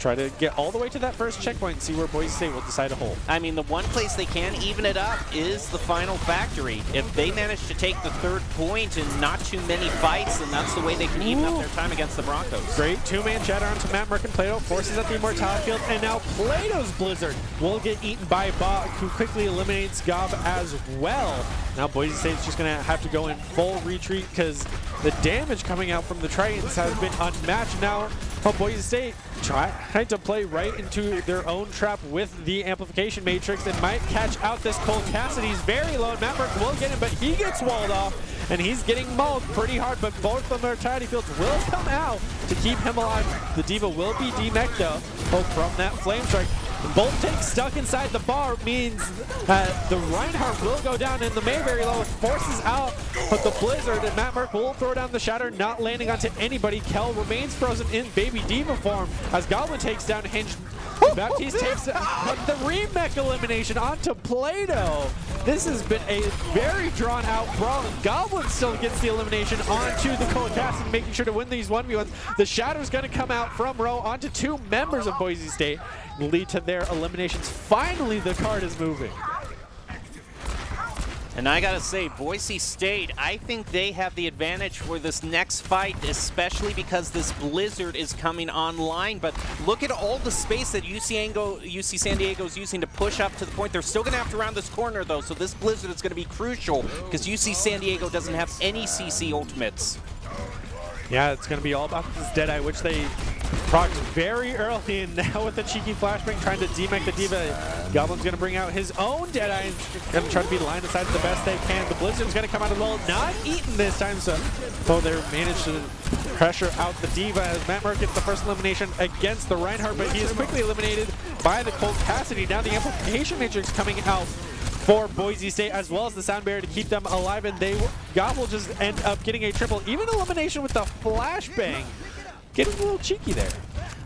try to get all the way to that first checkpoint and see where Boise State will decide to hold. I mean, the one place they can even it up is the final factory. If they manage to take the third point in not too many fights, then that's the way they can even up their time against the Broncos. Great two-man shatter onto Matt Merck and Plato, forces at the Immortality Field, and now Plato's Blizzard will get eaten by Bach, who quickly eliminates Gob as well. Now Boise State's just going to have to go in full retreat because the damage coming out from the Tritons has been unmatched. Now Boise State tried to play right into their own trap with the Amplification Matrix and might catch out this Cold Cassidy's very low. Matt Merck will get him, but he gets walled off, and he's getting mauled pretty hard, but both of their Immortality Fields will come out to keep him alive. The Diva will be demeched though from that Flame Strike. Bolt take stuck inside the bar means the Reinhardt will go down, and the Mayberry low forces out but the Blizzard, and Matt Merck will throw down the Shatter, not landing onto anybody. Kel remains frozen in Baby Diva form as Goblin takes down Hinged. Baptiste takes the remake elimination onto Plato. This has been a very drawn-out brawl, and Goblin still gets the elimination onto the Cold Casting, making sure to win these 1v1s. The Shadow's going to come out from row onto 2 members of Boise State, lead to their eliminations. Finally, the card is moving. And I gotta say, Boise State, I think they have the advantage for this next fight, especially because this blizzard is coming online. But look at all the space that UC San Diego is using to push up to the point. They're still gonna have to round this corner though, so this blizzard is gonna be crucial because UC San Diego doesn't have any CC ultimates. Yeah, it's going to be all about this Deadeye, which they procced very early, and now with the cheeky flashbang trying to demech the D.Va, Goblin's going to bring out his own Deadeye and going to try to be line of sight the best they can. The Blizzard's going to come out as well, not eaten this time, so they managed to pressure out the D.Va as Matt Merck gets the first elimination against the Reinhardt, but he is quickly eliminated by the Cold Cassidy. Now the Amplification Matrix coming out for Boise State, as well as the sound barrier to keep them alive, and God will just end up getting a triple, even elimination with the flashbang. Getting a little cheeky there.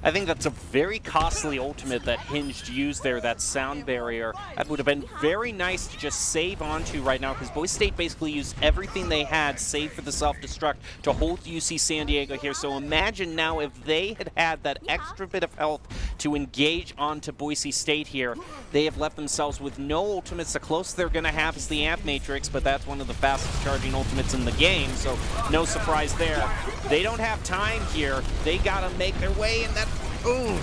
I think that's a very costly ultimate that Hinged used there, that sound barrier. That would have been very nice to just save onto right now, because Boise State basically used everything they had, save for the self-destruct, to hold UC San Diego here. So imagine now if they had had that extra bit of health to engage onto Boise State here. They have left themselves with no ultimates. The closest they're going to have is the Amp Matrix, but that's one of the fastest charging ultimates in the game, so no surprise there. They don't have time here. They got to make their way, and that ooh.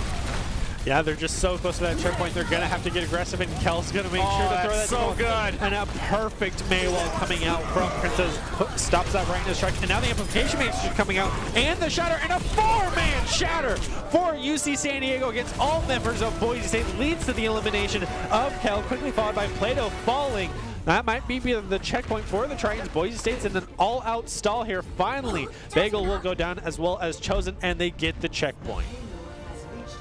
Yeah, they're just so close to that checkpoint. They're going to have to get aggressive, and Kel's going to make sure to throw that. So good. And a perfect Maywall coming out from Princess. Stops that right in the strike. And now the Amplification Matrix is coming out. And the Shatter, and a 4-man Shatter for UC San Diego against all members of Boise State. Leads to the elimination of Kel, quickly followed by Plato falling. That might be the checkpoint for the Tritons. Boise State's in an all-out stall here. Finally, Bagel will go down, as well as Chosen, and they get the checkpoint.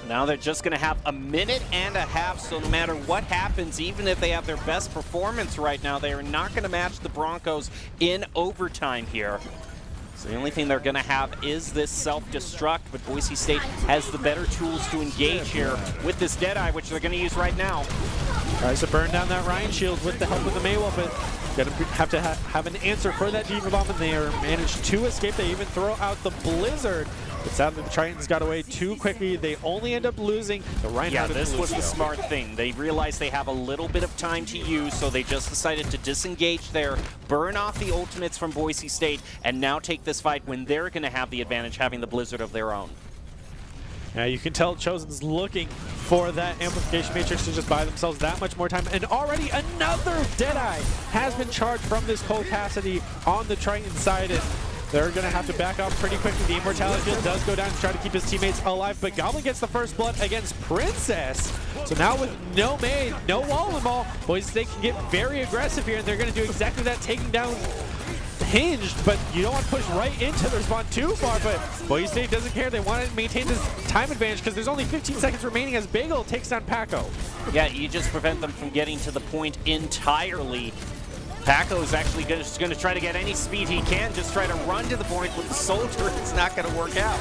Now they're just going to have a minute and a half, so no matter what happens, even if they have their best performance right now, they are not going to match the Broncos in overtime here. So the only thing they're going to have is this self-destruct, but Boise State has the better tools to engage here with this Deadeye, which they're going to use right now. Tries to burn down that Ryan shield with the help of the Maywolf, but going to have to have an answer for that D.Va bomb, and they are managed to escape. They even throw out the Blizzard, but sadly the Tritons got away too quickly. They only end up losing the Reinhardt. Yeah, this was the smart thing. They realized they have a little bit of time to use, so they just decided to disengage there, burn off the ultimates from Boise State, and now take this fight when they're going to have the advantage, having the Blizzard of their own. Yeah, you can tell Chosen's looking for that Amplification Matrix to just buy themselves that much more time. And already another Deadeye has been charged from this Cold Cassidy on the Triton side. And they're going to have to back off pretty quickly. The Immortality Field does go down to try to keep his teammates alive, but Goblin gets the first blood against Princess. So now with no maid, no wall in ball, Boise State can get very aggressive here, and they're going to do exactly that, taking down Hinged, but you don't want to push right into their spawn too far, but Boise State doesn't care. They want to maintain this time advantage because there's only 15 seconds remaining as Bagel takes down Paco. Yeah, you just prevent them from getting to the point entirely. Paco is actually just going to try to get any speed he can, just try to run to the point with the soldier. It's not going to work out.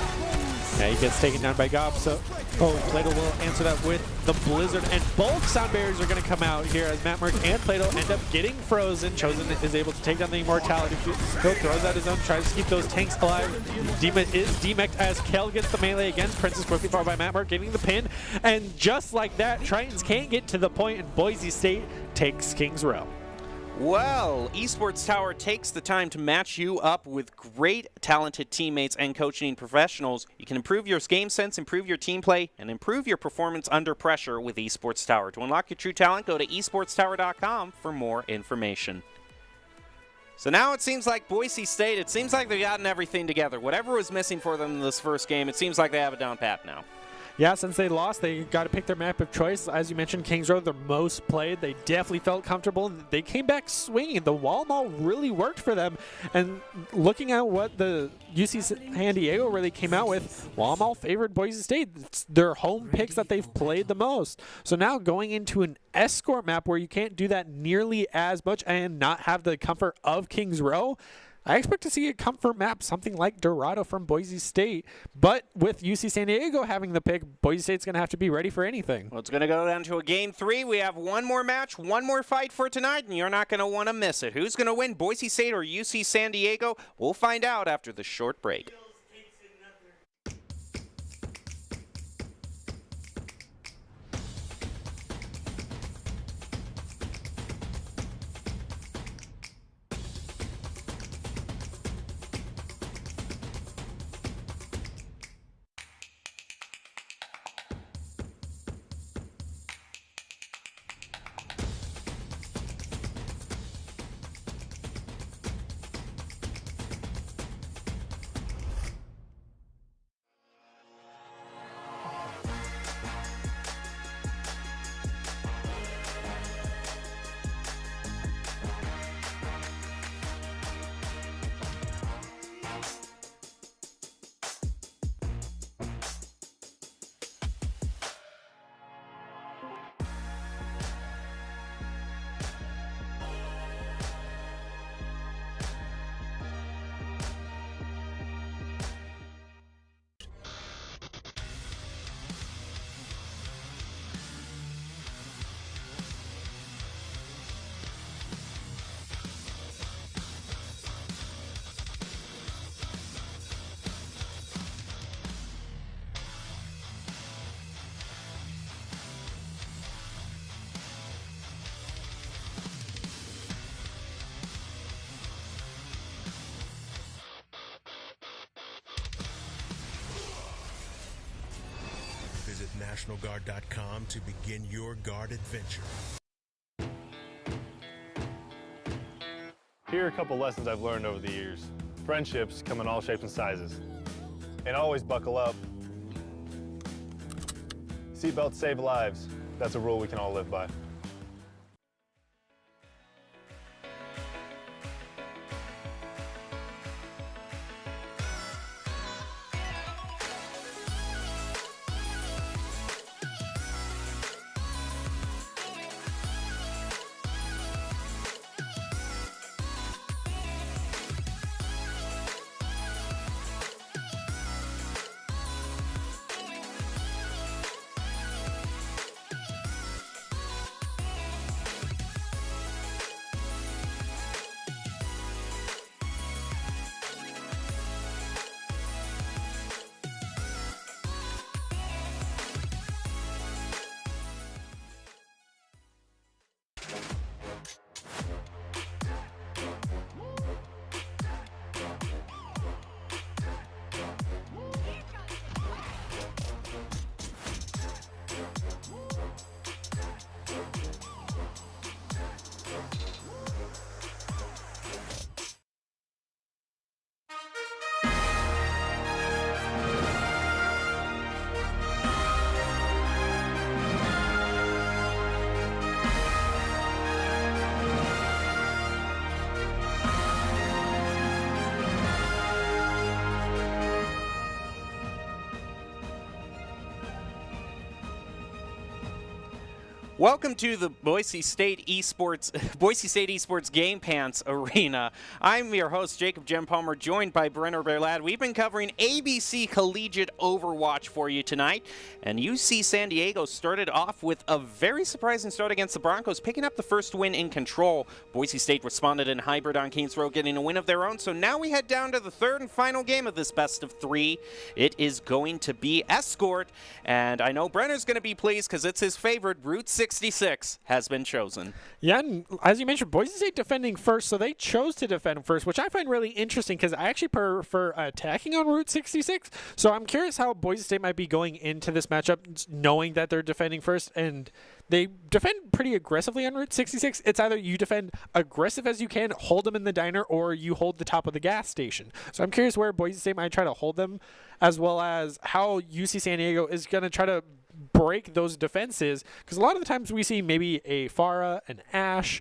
Yeah, he gets taken down by Gob, so Plato will answer that with the Blizzard, and both sound barriers are going to come out here as Matt Merck and Plato end up getting frozen. Chosen is able to take down the Immortality. Phil throws out his own, tries to keep those tanks alive. Dema is demeched as Kel gets the melee against Princess, quickly followed by Matt Merck getting the pin, and just like that, Tritons can't get to the point, and Boise State takes Kings Row. Well, Esports Tower takes the time to match you up with great, talented teammates and coaching professionals. You can improve your game sense, improve your team play, and improve your performance under pressure with Esports Tower. To unlock your true talent, go to esportstower.com for more information. So now it seems like Boise State, it seems like they've gotten everything together. Whatever was missing for them in this first game, it seems like they have it down pat now. Yeah, since they lost, they got to pick their map of choice. As you mentioned, Kings Row, their most played. They definitely felt comfortable. They came back swinging. The wall mall really worked for them. And looking at what the UC San Diego really came out with, wall mall favored Boise State. It's their home picks that they've played the most. So now going into an escort map where you can't do that nearly as much and not have the comfort of Kings Row, I expect to see a comfort map, something like Dorado from Boise State. But with UC San Diego having the pick, Boise State's going to have to be ready for anything. Well, it's going to go down to a game 3. We have one more match, one more fight for tonight, and you're not going to want to miss it. Who's going to win, Boise State or UC San Diego? We'll find out after the short break. Visit NationalGuard.com to begin your Guard adventure. Here are a couple lessons I've learned over the years. Friendships come in all shapes and sizes. And always buckle up. Seatbelts save lives. That's a rule we can all live by. Welcome to the Boise State Esports Game Pants Arena. I'm your host, Jacob Jem Palmer, joined by Brenner Bearlad. We've been covering ABC Collegiate Overwatch for you tonight, and UC San Diego started off with a very surprising start against the Broncos, picking up the first win in control. Boise State responded in hybrid on Kings Row, getting a win of their own. So now we head down to the third and final game of this best of 3. It is going to be Escort, and I know Brenner's going to be pleased because it's his favorite. Route 66 has been chosen. Yeah, and as you mentioned, Boise State defending first, so they chose to defend first, which I find really interesting because I actually prefer attacking on Route 66. So I'm curious how Boise State might be going into this matchup, knowing that they're defending first, and they defend pretty aggressively on Route 66. It's either you defend aggressive as you can, hold them in the diner, or you hold the top of the gas station. So I'm curious where Boise State might try to hold them, as well as how UC San Diego is going to try to break those defenses, because a lot of the times we see maybe a Farah, an Ash,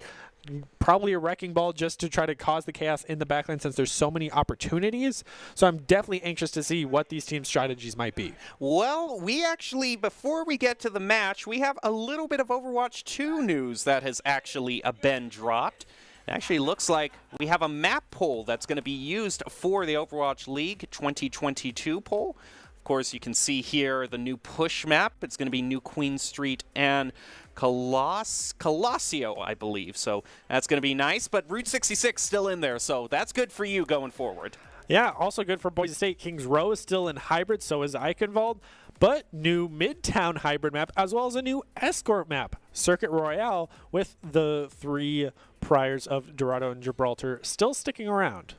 probably a Wrecking Ball just to try to cause the chaos in the backline since there's so many opportunities. So I'm definitely anxious to see what these teams' strategies might be. Well, we actually, before we get to the match, we have a little bit of Overwatch 2 news that has actually been dropped. It actually looks like we have a map poll that's going to be used for the Overwatch League 2022 poll. Of course, you can see here the new push map. It's going to be New Queen Street and Colosio, I believe. So that's going to be nice, but Route 66 still in there, so that's good for you going forward. Yeah, also good for Boise State. Kings Row is still in hybrid, so is Eichenwald. But new Midtown hybrid map, as well as a new Escort map, Circuit Royale, with the 3 priors of Dorado and Gibraltar still sticking around.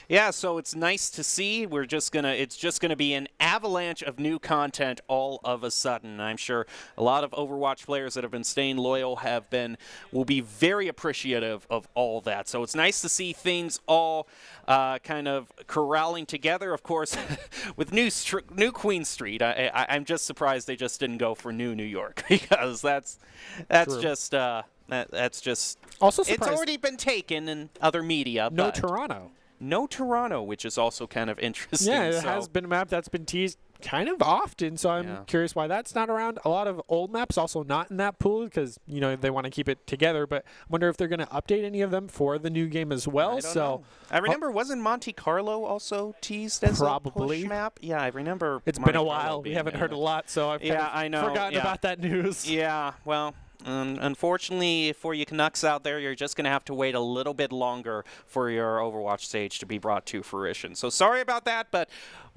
Yeah, so it's nice to see. It's just gonna be an avalanche of new content all of a sudden. I'm sure a lot of Overwatch players that have been staying loyal will be very appreciative of all that. So it's nice to see things all kind of corralling together. Of course, with new Queen Street, I'm just surprised they just didn't go for New York, because that's True. just that's just Also it's surprised already been taken in other media. no but Toronto. No Toronto, which is also kind of interesting. Yeah, it has been a map that's been teased kind of often, so I'm curious why that's not around. A lot of old maps also not in that pool because, you know, they want to keep it together, but I wonder if they're going to update any of them for the new game as well. I don't know. I remember, wasn't Monte Carlo also teased as a push map? Yeah, I remember. It's Monte been a Carlo while. We haven't heard a lot, so I've I know. forgotten about that news. Yeah, well, unfortunately for you Canucks out there, you're just going to have to wait a little bit longer for your Overwatch stage to be brought to fruition. So sorry about that, but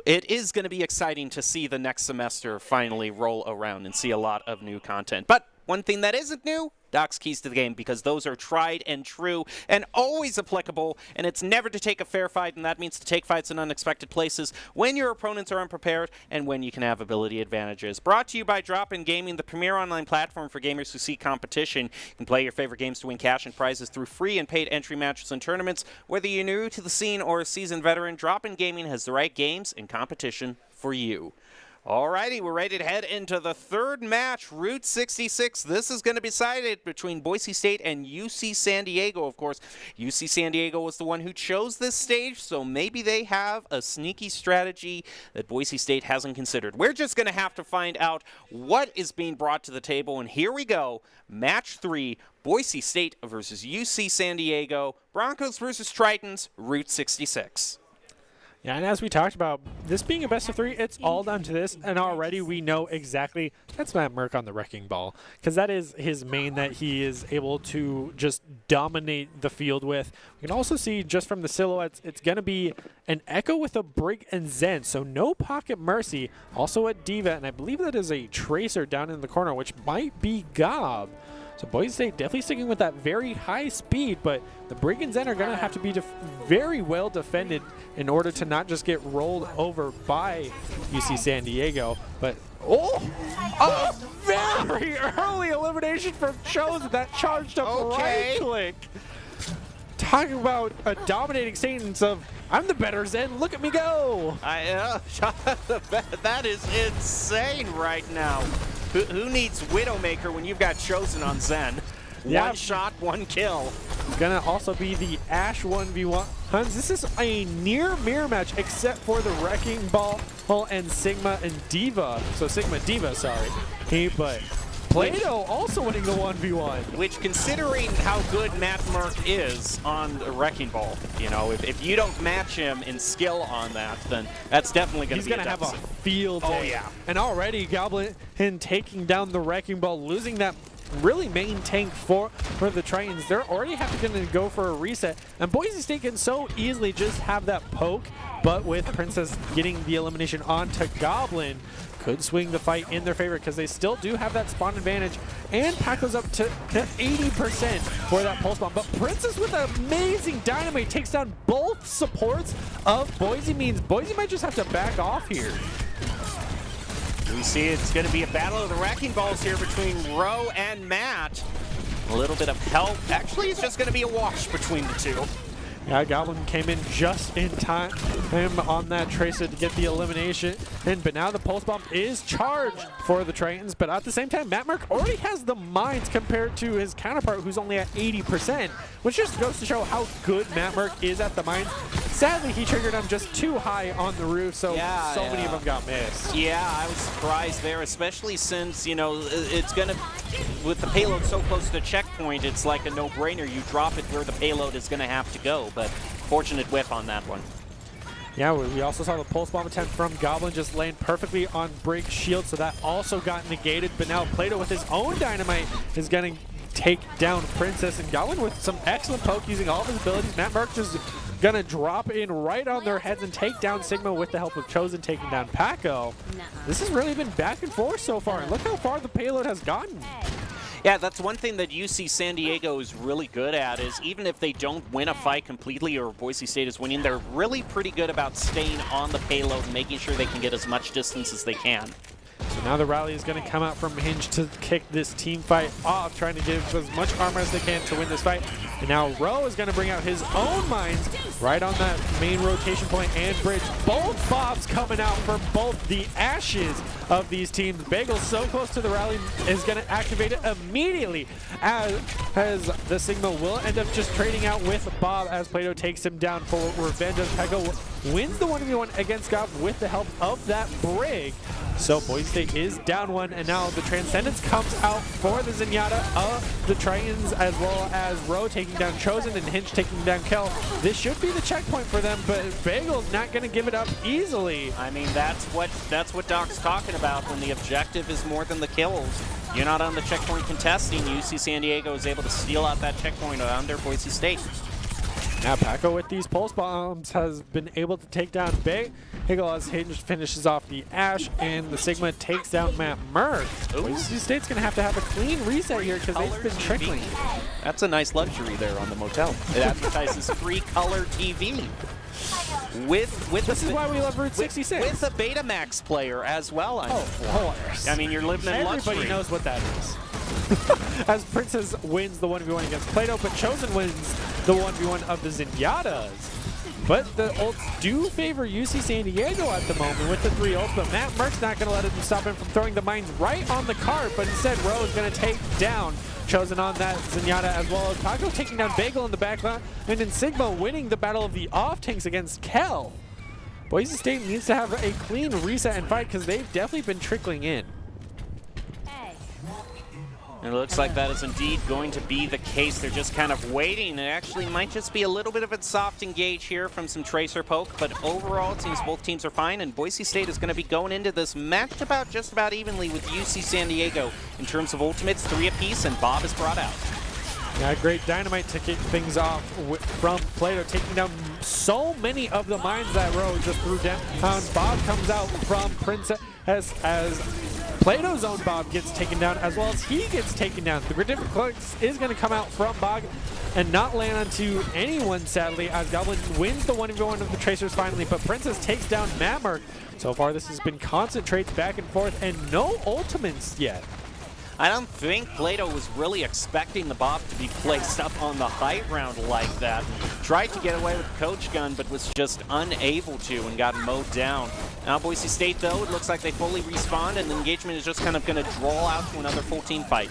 it is going to be exciting to see the next semester finally roll around and see a lot of new content. But one thing that isn't new, Doc's keys to the game, because those are tried and true and always applicable, and it's never to take a fair fight, and that means to take fights in unexpected places when your opponents are unprepared and when you can have ability advantages. Brought to you by Drop-In Gaming, the premier online platform for gamers who seek competition. You can play your favorite games to win cash and prizes through free and paid entry matches and tournaments. Whether you're new to the scene or a seasoned veteran, Drop-In Gaming has the right games and competition for you. Alrighty, we're ready to head into the third match, Route 66. This is going to be decided between Boise State and UC San Diego. Of course, UC San Diego was the one who chose this stage, so maybe they have a sneaky strategy that Boise State hasn't considered. We're just going to have to find out what is being brought to the table, and here we go. Match 3, Boise State versus UC San Diego, Broncos versus Tritons, Route 66. Yeah, and as we talked about, this being a best of 3, it's all down to this, and already we know exactly that's Matt Merck on the Wrecking Ball, because that is his main that he is able to just dominate the field with. We can also see just from the silhouettes, it's going to be an Echo with a Brig and Zen, so no Pocket Mercy, also a Diva, and I believe that is a Tracer down in the corner, which might be Gob. So Boise State definitely sticking with that very high speed, but the Brig and Zen are going to have to be very well defended in order to not just get rolled over by UC San Diego. But, a very early elimination from Chosen that charged up right click. Talking about a dominating sentence of, I'm the better Zen, look at me go. That is insane right now. Who needs Widowmaker when you've got Chosen on Zen? Yeah. One shot, one kill. Gonna also be the Ash 1v1. This is a near mirror match except for the Wrecking Ball and Sigma and Diva. So Sigma Diva, sorry. But Plato also winning the 1v1. Which, considering how good Matt Merck is on the Wrecking Ball, you know, if you don't match him in skill on that, then that's definitely going to be a deficit. He's going to have a field day. Oh, yeah. And already Goblin taking down the Wrecking Ball, losing that really main tank for the Tritons. They're already having to go for a reset. And Boise State can so easily just have that poke, but with Princess getting the elimination onto Goblin, could swing the fight in their favor because they still do have that spawn advantage, and pack goes up to 80% for that pulse bomb. But Princess with an amazing dynamite takes down both supports of Boise, means Boise might just have to back off here. We see it's going to be a battle of the Wrecking Balls here between Roe and Matt. A little bit of help. Actually, it's just going to be a wash between the two. Yeah, Goblin came in just in time on that Tracer to get the elimination. But now the Pulse Bomb is charged for the Tritons. But at the same time, Matt Merck already has the mines compared to his counterpart, who's only at 80%, which just goes to show how good Matt Merck is at the mines. Sadly, he triggered them just too high on the roof, so many of them got missed. Yeah, I was surprised there, especially since, you know, it's going to with the payload so close to the checkpoint, it's like a no-brainer. You drop it where the payload is going to have to go, but fortunate whiff on that one. Yeah, we also saw the pulse bomb attempt from Goblin just land perfectly on Brig's shield, so that also got negated. But now Plato with his own dynamite is going to take down Princess, and Goblin with some excellent poke using all of his abilities. Matt Merck just going to drop in right on their heads and take down Sigma with the help of Chosen taking down Paco. This has really been back and forth so far, and look how far the payload has gotten. Yeah, that's one thing that UC San Diego is really good at, is even if they don't win a fight completely or Boise State is winning, they're really pretty good about staying on the payload and making sure they can get as much distance as they can. So now the rally is going to come out from Hinge to kick this team fight off, trying to give as much armor as they can to win this fight. And now Ro is going to bring out his own mines right on that main rotation point and bridge. Both bombs coming out from both the ashes of these teams. Bagel so close to the rally is going to activate it immediately, as the Sigma will end up just trading out with Bob as Plato takes him down for revenge, as Peko wins the 1v1 against Gob with the help of that Brig. So Boise State is down one, and now the Transcendence comes out for the Zenyatta of the Tritons, as well as Ro taking down Chosen and Hinge taking down Kel. This should be the checkpoint for them, but Bagel's not going to give it up easily. I mean, that's what Doc's talking about when the objective is more than the kills. You're not on the checkpoint contesting. UC San Diego is able to steal out that checkpoint under Boise State. Now Paco with these pulse bombs has been able to take down Bagel as Hinge finishes off the Ash, and the Sigma takes down Matt Merck. Boise State's going to have a clean reset here because they've been trickling. That's a nice luxury there on the motel. It advertises free color TV. This is why we love Route 66. With a Betamax player as well. Of I mean, you're living in luxury. Everybody knows what that is. As Princess wins the 1v1 against Plato, but Chosen wins the 1v1 of the Zenyatas. But the ults do favor UC San Diego at the moment with the 3 ults, but Matt Merck's not going to let him stop him from throwing the mines right on the cart, but instead Ro is going to take down Chosen on that Zenyatta, as well as Paco taking down Bagel in the backline, and then Sigma winning the battle of the off-tanks against Kel. Boise State needs to have a clean reset and fight because they've definitely been trickling in. And it looks like that is indeed going to be the case. They're just kind of waiting. It actually might just be a little bit of a soft engage here from some Tracer poke, but overall it seems both teams are fine, and Boise State is going to be going into this matched about just about evenly with UC San Diego in terms of ultimates, 3 apiece, and Bob is brought out. Yeah, great dynamite to kick things off from Plato, taking down so many of the mines that Ro just threw down. Bob comes out from Princess as Plato's own Bob gets taken down, as well as he gets taken down. The Gradific Clicks is going to come out from Bog and not land onto anyone, sadly, as Goblin wins the 1v1 of the Tracers finally, but Princess takes down Mammerk. So far, this has been constant trades back and forth and no ultimates yet. I don't think Plato was really expecting the Bob to be placed up on the height round like that. Tried to get away with Coach Gun, but was just unable to and got mowed down. Now Boise State, though, it looks like they fully respawned, and the engagement is just kind of going to draw out to another full team fight.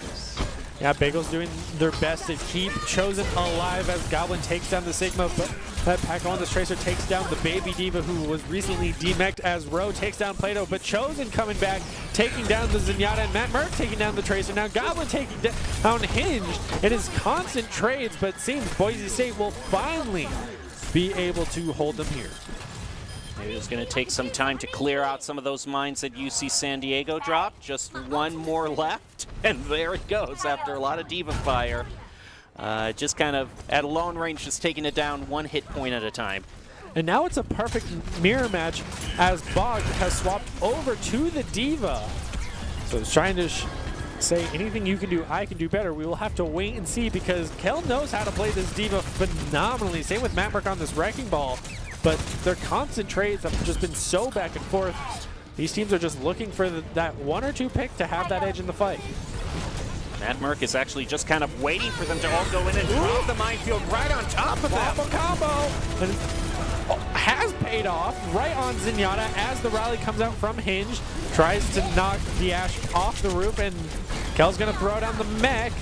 Yeah, Bagel's doing their best to keep Chosen alive as Goblin takes down the Sigma, but that Paco on this Tracer takes down the Baby Diva, who was recently demeched, as Ro takes down Plato, but Chosen coming back, taking down the Zenyatta, and Matt Merck taking down the Tracer. Now Goblin taking down Hinge. It is constant trades, but it seems Boise State will finally be able to hold them here. Maybe it's going to take some time to clear out some of those mines that UC San Diego dropped. Just one more left, and there it goes after a lot of Diva fire. Just kind of at long range, just taking it down 1 hit point at a time. And now it's a perfect mirror match as Bog has swapped over to the Diva. So it's trying to say anything you can do, I can do better. We will have to wait and see because Kel knows how to play this Diva phenomenally. Same with Matt Merck on this Wrecking Ball. But their constant trades have just been so back and forth. These teams are just looking for that 1 or 2 pick to have that edge in the fight. Matt Merck is actually just kind of waiting for them to all go in and drop the minefield right on top of them. Combo! And has paid off right on Zenyatta as the rally comes out from Hinge. Tries to knock the Ash off the roof, and Kel's going to throw down the mech.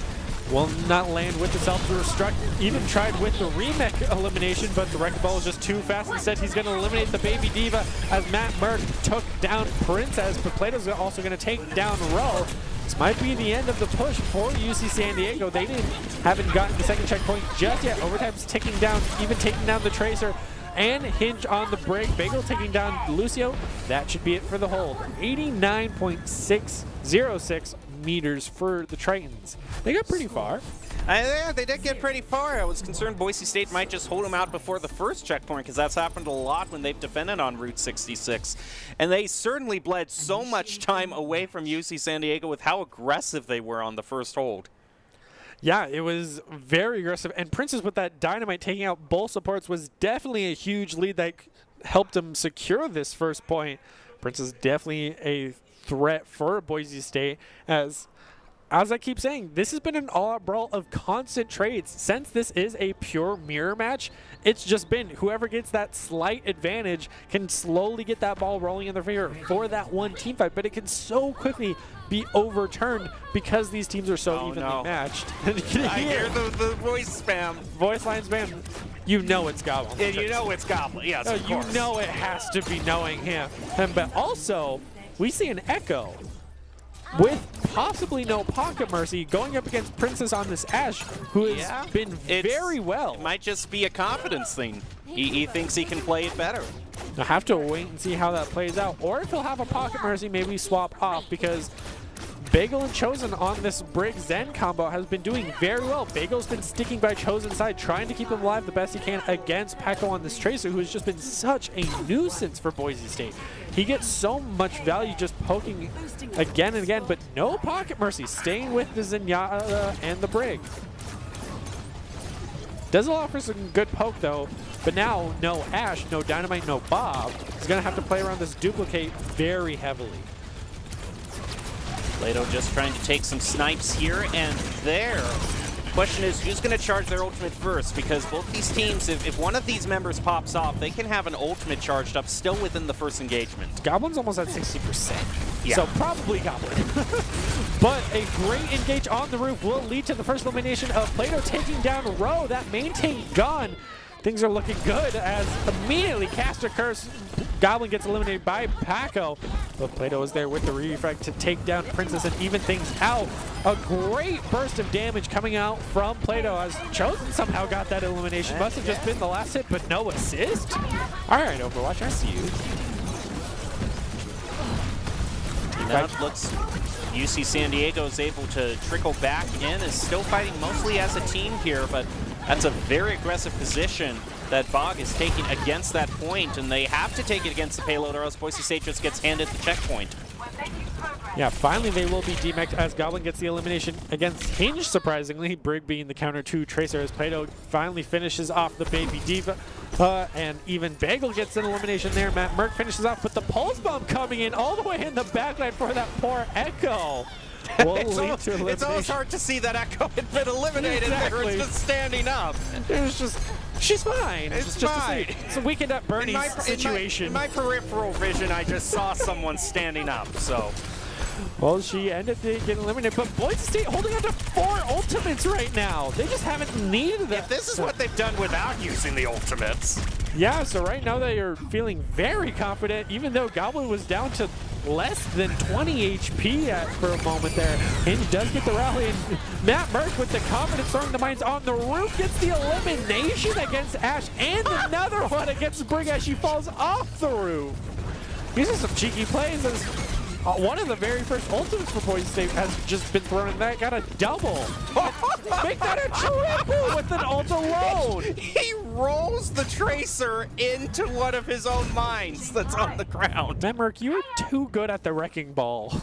Will not land with the self-destruct. Even tried with the remake elimination, but the Wrecking Ball is just too fast. Instead, he's going to eliminate the Baby Diva as Matt Merck took down Princess, but Plato's also going to take down Ro. This might be the end of the push for UC San Diego. They haven't gotten the second checkpoint just yet. Overtime's ticking down, even taking down the Tracer. And Hinge on the break. Bagel taking down Lucio. That should be it for the hold. 89.606 meters for the Tritons. They got pretty far. Yeah, they did get pretty far. I was concerned Boise State might just hold them out before the first checkpoint, because that's happened a lot when they've defended on Route 66. And they certainly bled so much time away from UC San Diego with how aggressive they were on the first hold. Yeah, it was very aggressive. And Princess with that dynamite taking out both supports was definitely a huge lead that helped them secure this first point. Princess definitely a threat for Boise State, as I keep saying, this has been an all-out brawl of constant trades. Since this is a pure mirror match, it's just been whoever gets that slight advantage can slowly get that ball rolling in their favor for that one team fight, but it can so quickly be overturned because these teams are so evenly matched. I hear the voice spam. Voice line spam. You know it's Goblin. And you know it's Goblin, yes, of course. You know it has to be knowing him. But also, we see an Echo with possibly no pocket mercy going up against Princess on this Ashe, who has been very well. It might just be a confidence thing. He thinks he can play it better. I'll have to wait and see how that plays out, or if he'll have a pocket mercy, maybe swap off, because Bagel and Chosen on this Brig Zen combo has been doing very well. Bagel's been sticking by Chosen's side, trying to keep him alive the best he can against Paco on this Tracer, who has just been such a nuisance for Boise State. He gets so much value just poking again and again, but no pocket mercy, staying with the Zenyatta and the Brig. Does allow for some good poke though, but now no Ashe, no Dynamite, no Bob. He's gonna have to play around this duplicate very heavily. Plato just trying to take some snipes here and there. Question is, who's going to charge their ultimate first? Because both these teams, if one of these members pops off, they can have an ultimate charged up still within the first engagement. Goblin's almost at 60%. Yeah. So probably Goblin. But a great engage on the roof will lead to the first elimination of Plato taking down Roe. That maintained gun. Things are looking good as immediately Caster Curse. Goblin gets eliminated by Paco. But Plato is there with the reflect to take down Princess and even things out. A great burst of damage coming out from Plato as Chosen somehow got that elimination. Must have just been the last hit, but no assist. All right, Overwatch, I see you. Now it looks UC San Diego is able to trickle back in, is still fighting mostly as a team here, but that's a very aggressive position that Bog is taking against that point, and they have to take it against the payload or else Boise State just gets handed the checkpoint. Yeah, finally they will be demeched as Goblin gets the elimination against Hinge, surprisingly. Brig being the counter to Tracer as Plato finally finishes off the Baby Diva. And even Bagel gets an elimination there. Matt Merck finishes off, but the Pulse Bomb coming in all the way in the backline for that poor Echo. It's always hard to see that Echo had been eliminated. Exactly. It's just standing up. It's just, she's fine. It's just fine. It's a Weekend at Bernie's situation. In my peripheral vision, I just saw someone standing up, so. Well, she ended up getting eliminated, but Boise State holding on to 4 ultimates right now. They just haven't needed that. If this is what they've done without using the ultimates. Yeah, so right now they are feeling very confident, even though Goblin was down to less than 20 HP for a moment there. Hinge does get the rally, and Matt Merck with the confidence throwing the mines on the roof gets the elimination against Ashe, and another one against Brig as she falls off the roof. These are some cheeky plays as one of the very first ultimates for Boise State has just been thrown in that, got a double. Make that a triple with an ult alone. He rolls the Tracer into one of his own mines that's on the ground. Merk, you are too good at the wrecking ball.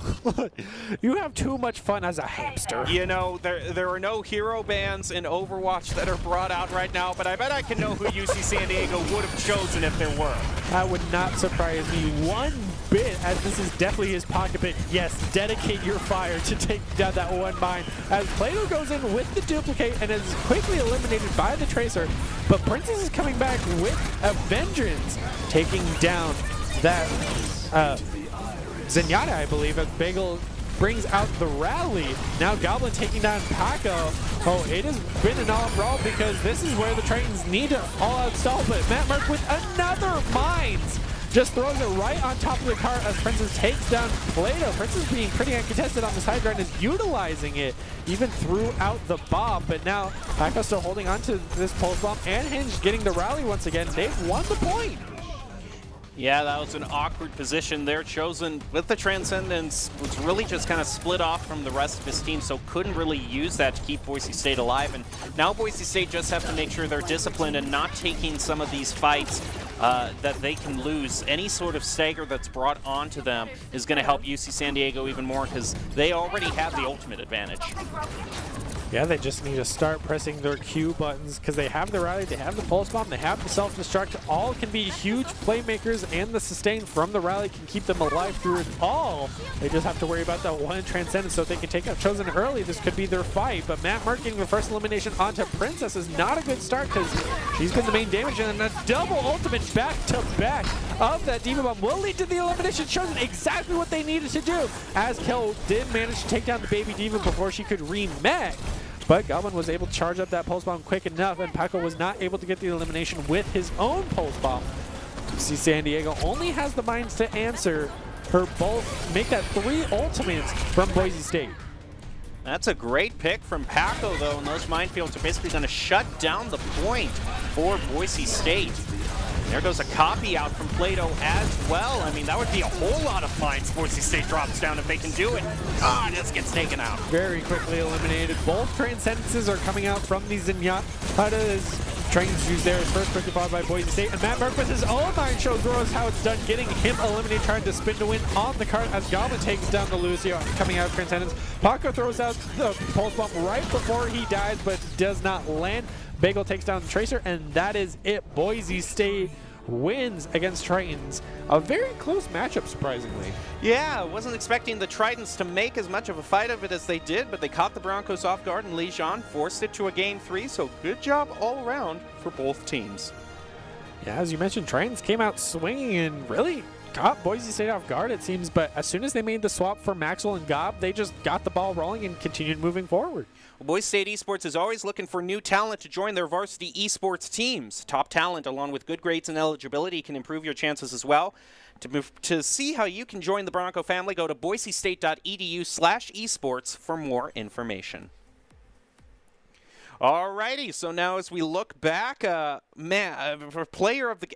You have too much fun as a hamster. You know, there are no hero bands in Overwatch that are brought out right now, but I bet I can know who UC San Diego would have chosen if there were. That would not surprise me one bit, as this is definitely his pocket pick. Yes, dedicate your fire to take down that one mine. As Plato goes in with the duplicate and is quickly eliminated by the Tracer, but Princess is coming back with a vengeance, taking down that Zenyatta, I believe, as Bagel brings out the rally. Now Goblin taking down Paco. Oh, it has been an all-out brawl because this is where the Tritons need to all-out stall, but Matt Merck with another mines. just throws it right on top of the cart as Princess takes down Plato. Princess being pretty uncontested on the side ground is utilizing it even throughout the bomb, but now Paco still holding on to this pulse bomb and Hinge getting the rally once again. They've won the point. Yeah, that was an awkward position there. Chosen with the Transcendence was really just kind of split off from the rest of his team, so couldn't really use that to keep Boise State alive. And now Boise State just have to make sure they're disciplined and not taking some of these fights that they can lose. Any sort of stagger that's brought onto them is going to help UC San Diego even more because they already have the ultimate advantage. Yeah, they just need to start pressing their Q buttons because they have the rally, they have the pulse bomb, they have the self-destruct. All can be huge playmakers, and the sustain from the rally can keep them alive through it all. They just have to worry about that one Transcendence so if they can take out Chosen early. This could be their fight, but Matt Merck getting the first elimination onto Princess is not a good start because she's been the main damage, and a double ultimate back-to-back of that Diva Bomb will lead to the elimination. Chosen exactly what they needed to do, as Kel did manage to take down the baby Diva before she could remake. But Goblin was able to charge up that pulse bomb quick enough, and Paco was not able to get the elimination with his own pulse bomb. See, San Diego only has the minds to answer for both, make that 3 ultimates from Boise State. That's a great pick from Paco, though, and those minefields are basically going to shut down the point for Boise State. There goes a copy out from Plato as well. I mean, that would be a whole lot of mines Boise State drops down if they can do it. Ah, this gets taken out. Very quickly eliminated. Both Transcendences are coming out from the Zenyatta's trying to use theirs first, quickly followed by Boise State. And Matt Merck with his own mine shows Rose how it's done, getting him eliminated, trying to spin to win on the cart as Goblin takes down the Lucio coming out of Transcendence. Paco throws out the pulse bomb right before he dies, but does not land. Bagel takes down the Tracer, and that is it. Boise State wins against Tritons. A very close matchup, surprisingly. Yeah, wasn't expecting the Tritons to make as much of a fight of it as they did, but they caught the Broncos off guard, and Lijian forced it to a game 3, so good job all around for both teams. Yeah, as you mentioned, Tritons came out swinging and really caught Boise State off guard, it seems, but as soon as they made the swap for Maxwell and Gob, they just got the ball rolling and continued moving forward. Well, Boise State Esports is always looking for new talent to join their varsity esports teams. Top talent, along with good grades and eligibility, can improve your chances as well. To see how you can join the Bronco family, go to boisestate.edu/esports for more information. Alrighty, so now as we look back, for player of the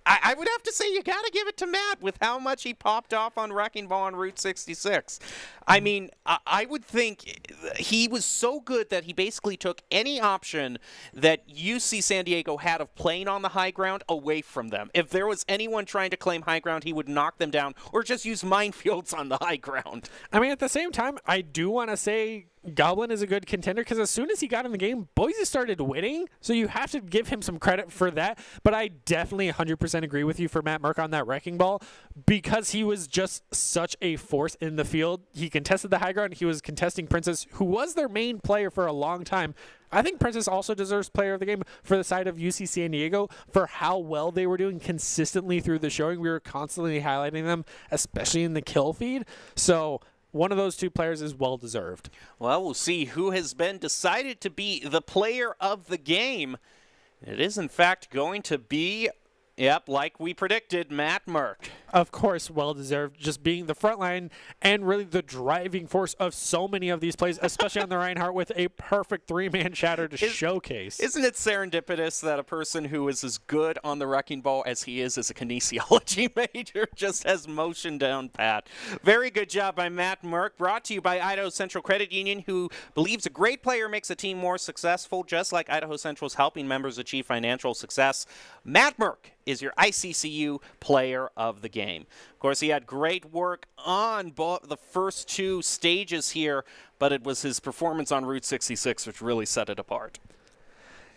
I would have to say you got to give it to Matt with how much he popped off on Wrecking Ball on Route 66. I mean, I would think he was so good that he basically took any option that UC San Diego had of playing on the high ground away from them. If there was anyone trying to claim high ground, he would knock them down or just use minefields on the high ground. I mean, at the same time, I do want to say Goblin is a good contender because as soon as he got in the game, Boise started winning, so you have to give him some credit for that. But I definitely 100% agree with you for Matt Merck on that Wrecking Ball because he was just such a force in the field. He contested the high ground. He was contesting Princess, who was their main player for a long time. I think Princess also deserves player of the game for the side of UC San Diego for how well they were doing consistently through the showing. We were constantly highlighting them, especially in the kill feed. So one of those two players is well-deserved. Well, we'll see who has been decided to be the player of the game. It is, in fact, going to be, yep, like we predicted, Matt Merck. Of course, well-deserved, just being the front line and really the driving force of so many of these plays, especially on the Reinhardt with a perfect 3-man shatter to showcase. Isn't it serendipitous that a person who is as good on the Wrecking Ball as he is as a kinesiology major just has motion down pat? Very good job by Matt Merck, brought to you by Idaho Central Credit Union, who believes a great player makes a team more successful, just like Idaho Central is helping members achieve financial success. Matt Merck is your ICCU player of the game. Of course, he had great work on both the first 2 stages here, but it was his performance on Route 66 which really set it apart.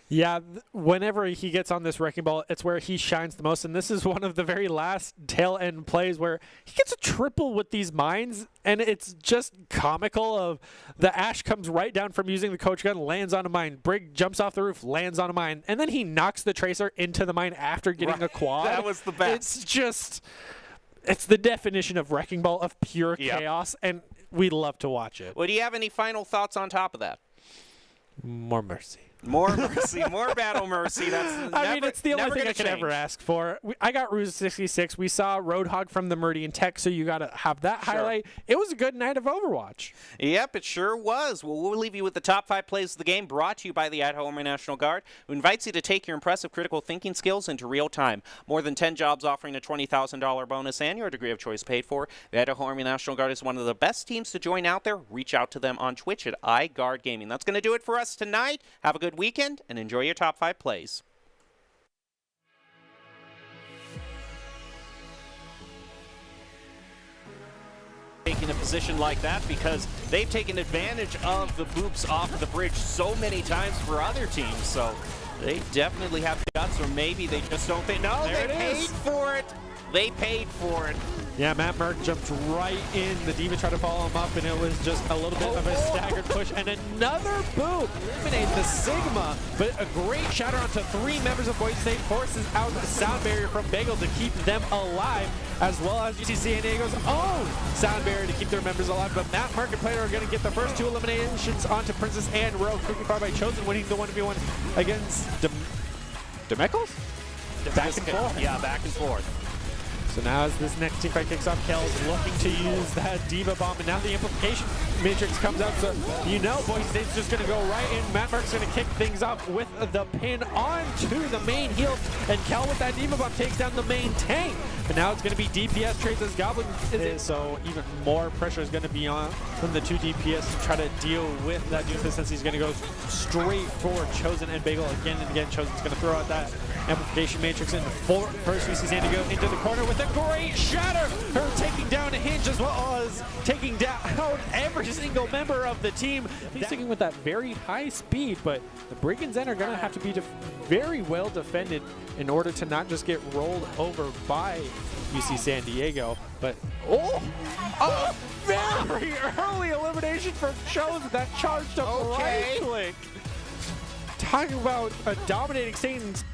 Yeah, whenever he gets on this Wrecking Ball, it's where he shines the most, and this is one of the very last tail-end plays where he gets a triple with these mines, and it's just comical of the Ash comes right down from using the coach gun, lands on a mine, Brig jumps off the roof, lands on a mine, and then he knocks the Tracer into the mine after getting a quad. That was the best. It's just, it's the definition of Wrecking Ball of pure chaos, and we love to watch it. Well, do you have any final thoughts on top of that? More mercy. More mercy, more battle mercy. I mean, it's the only thing I could ever ask for. I got Ruse 66. We saw Roadhog from the Meridian Tech, so you got to have that highlight. It was a good night of Overwatch. Yep, it sure was. Well, we'll leave you with the top 5 plays of the game, brought to you by the Idaho Army National Guard, who invites you to take your impressive critical thinking skills into real time. More than 10 jobs offering a $20,000 bonus and your degree of choice paid for. The Idaho Army National Guard is one of the best teams to join out there. Reach out to them on Twitch at iGuard Gaming. That's going to do it for us tonight. Have a good weekend and enjoy your top 5 plays. Taking a position like that because they've taken advantage of the boops off of the bridge so many times for other teams. So they definitely have guts, or maybe they just don't pay. No, they paid for it. They paid for it. Yeah, Matt Merck jumped right in. The D.Va tried to follow him up, and it was just a little bit of a staggered push. And another boop. Eliminate the Sigma, but a great shatter onto 3 members of Boise State. Forces out the sound barrier from Bagel to keep them alive, as well as UC San Diego's own sound barrier to keep their members alive. But Matt Merck and Player are going to get the first 2 eliminations onto Princess and Rogue. Quickly followed by Chosen, winning the 1v1 against Demeckles? Back and forth. Yeah, back and forth. So now as this next team fight kicks off, Kel's looking to use that D.Va bomb, and now the amplification matrix comes out, so you know Boise State's just going to go right in. Matt Mark's going to kick things off with the pin onto the main heel, and Kel with that D.Va bomb takes down the main tank. But now it's going to be DPS trades as Goblin is in, so even more pressure is going to be on from the 2 DPS to try to deal with that Doomfist, since he's going to go straight for Chosen and Bagel again and again. Chosen's going to throw out that amplification matrix in first UC San Diego into the corner with a great shatter. Her taking down a Hinge as well as taking down every single member of the team. He's sticking with that very high speed, but the Brigands End are going to have to be very well defended in order to not just get rolled over by UC San Diego. But a very early elimination from Chosen. That charged up right click. Talking about a dominating Satan's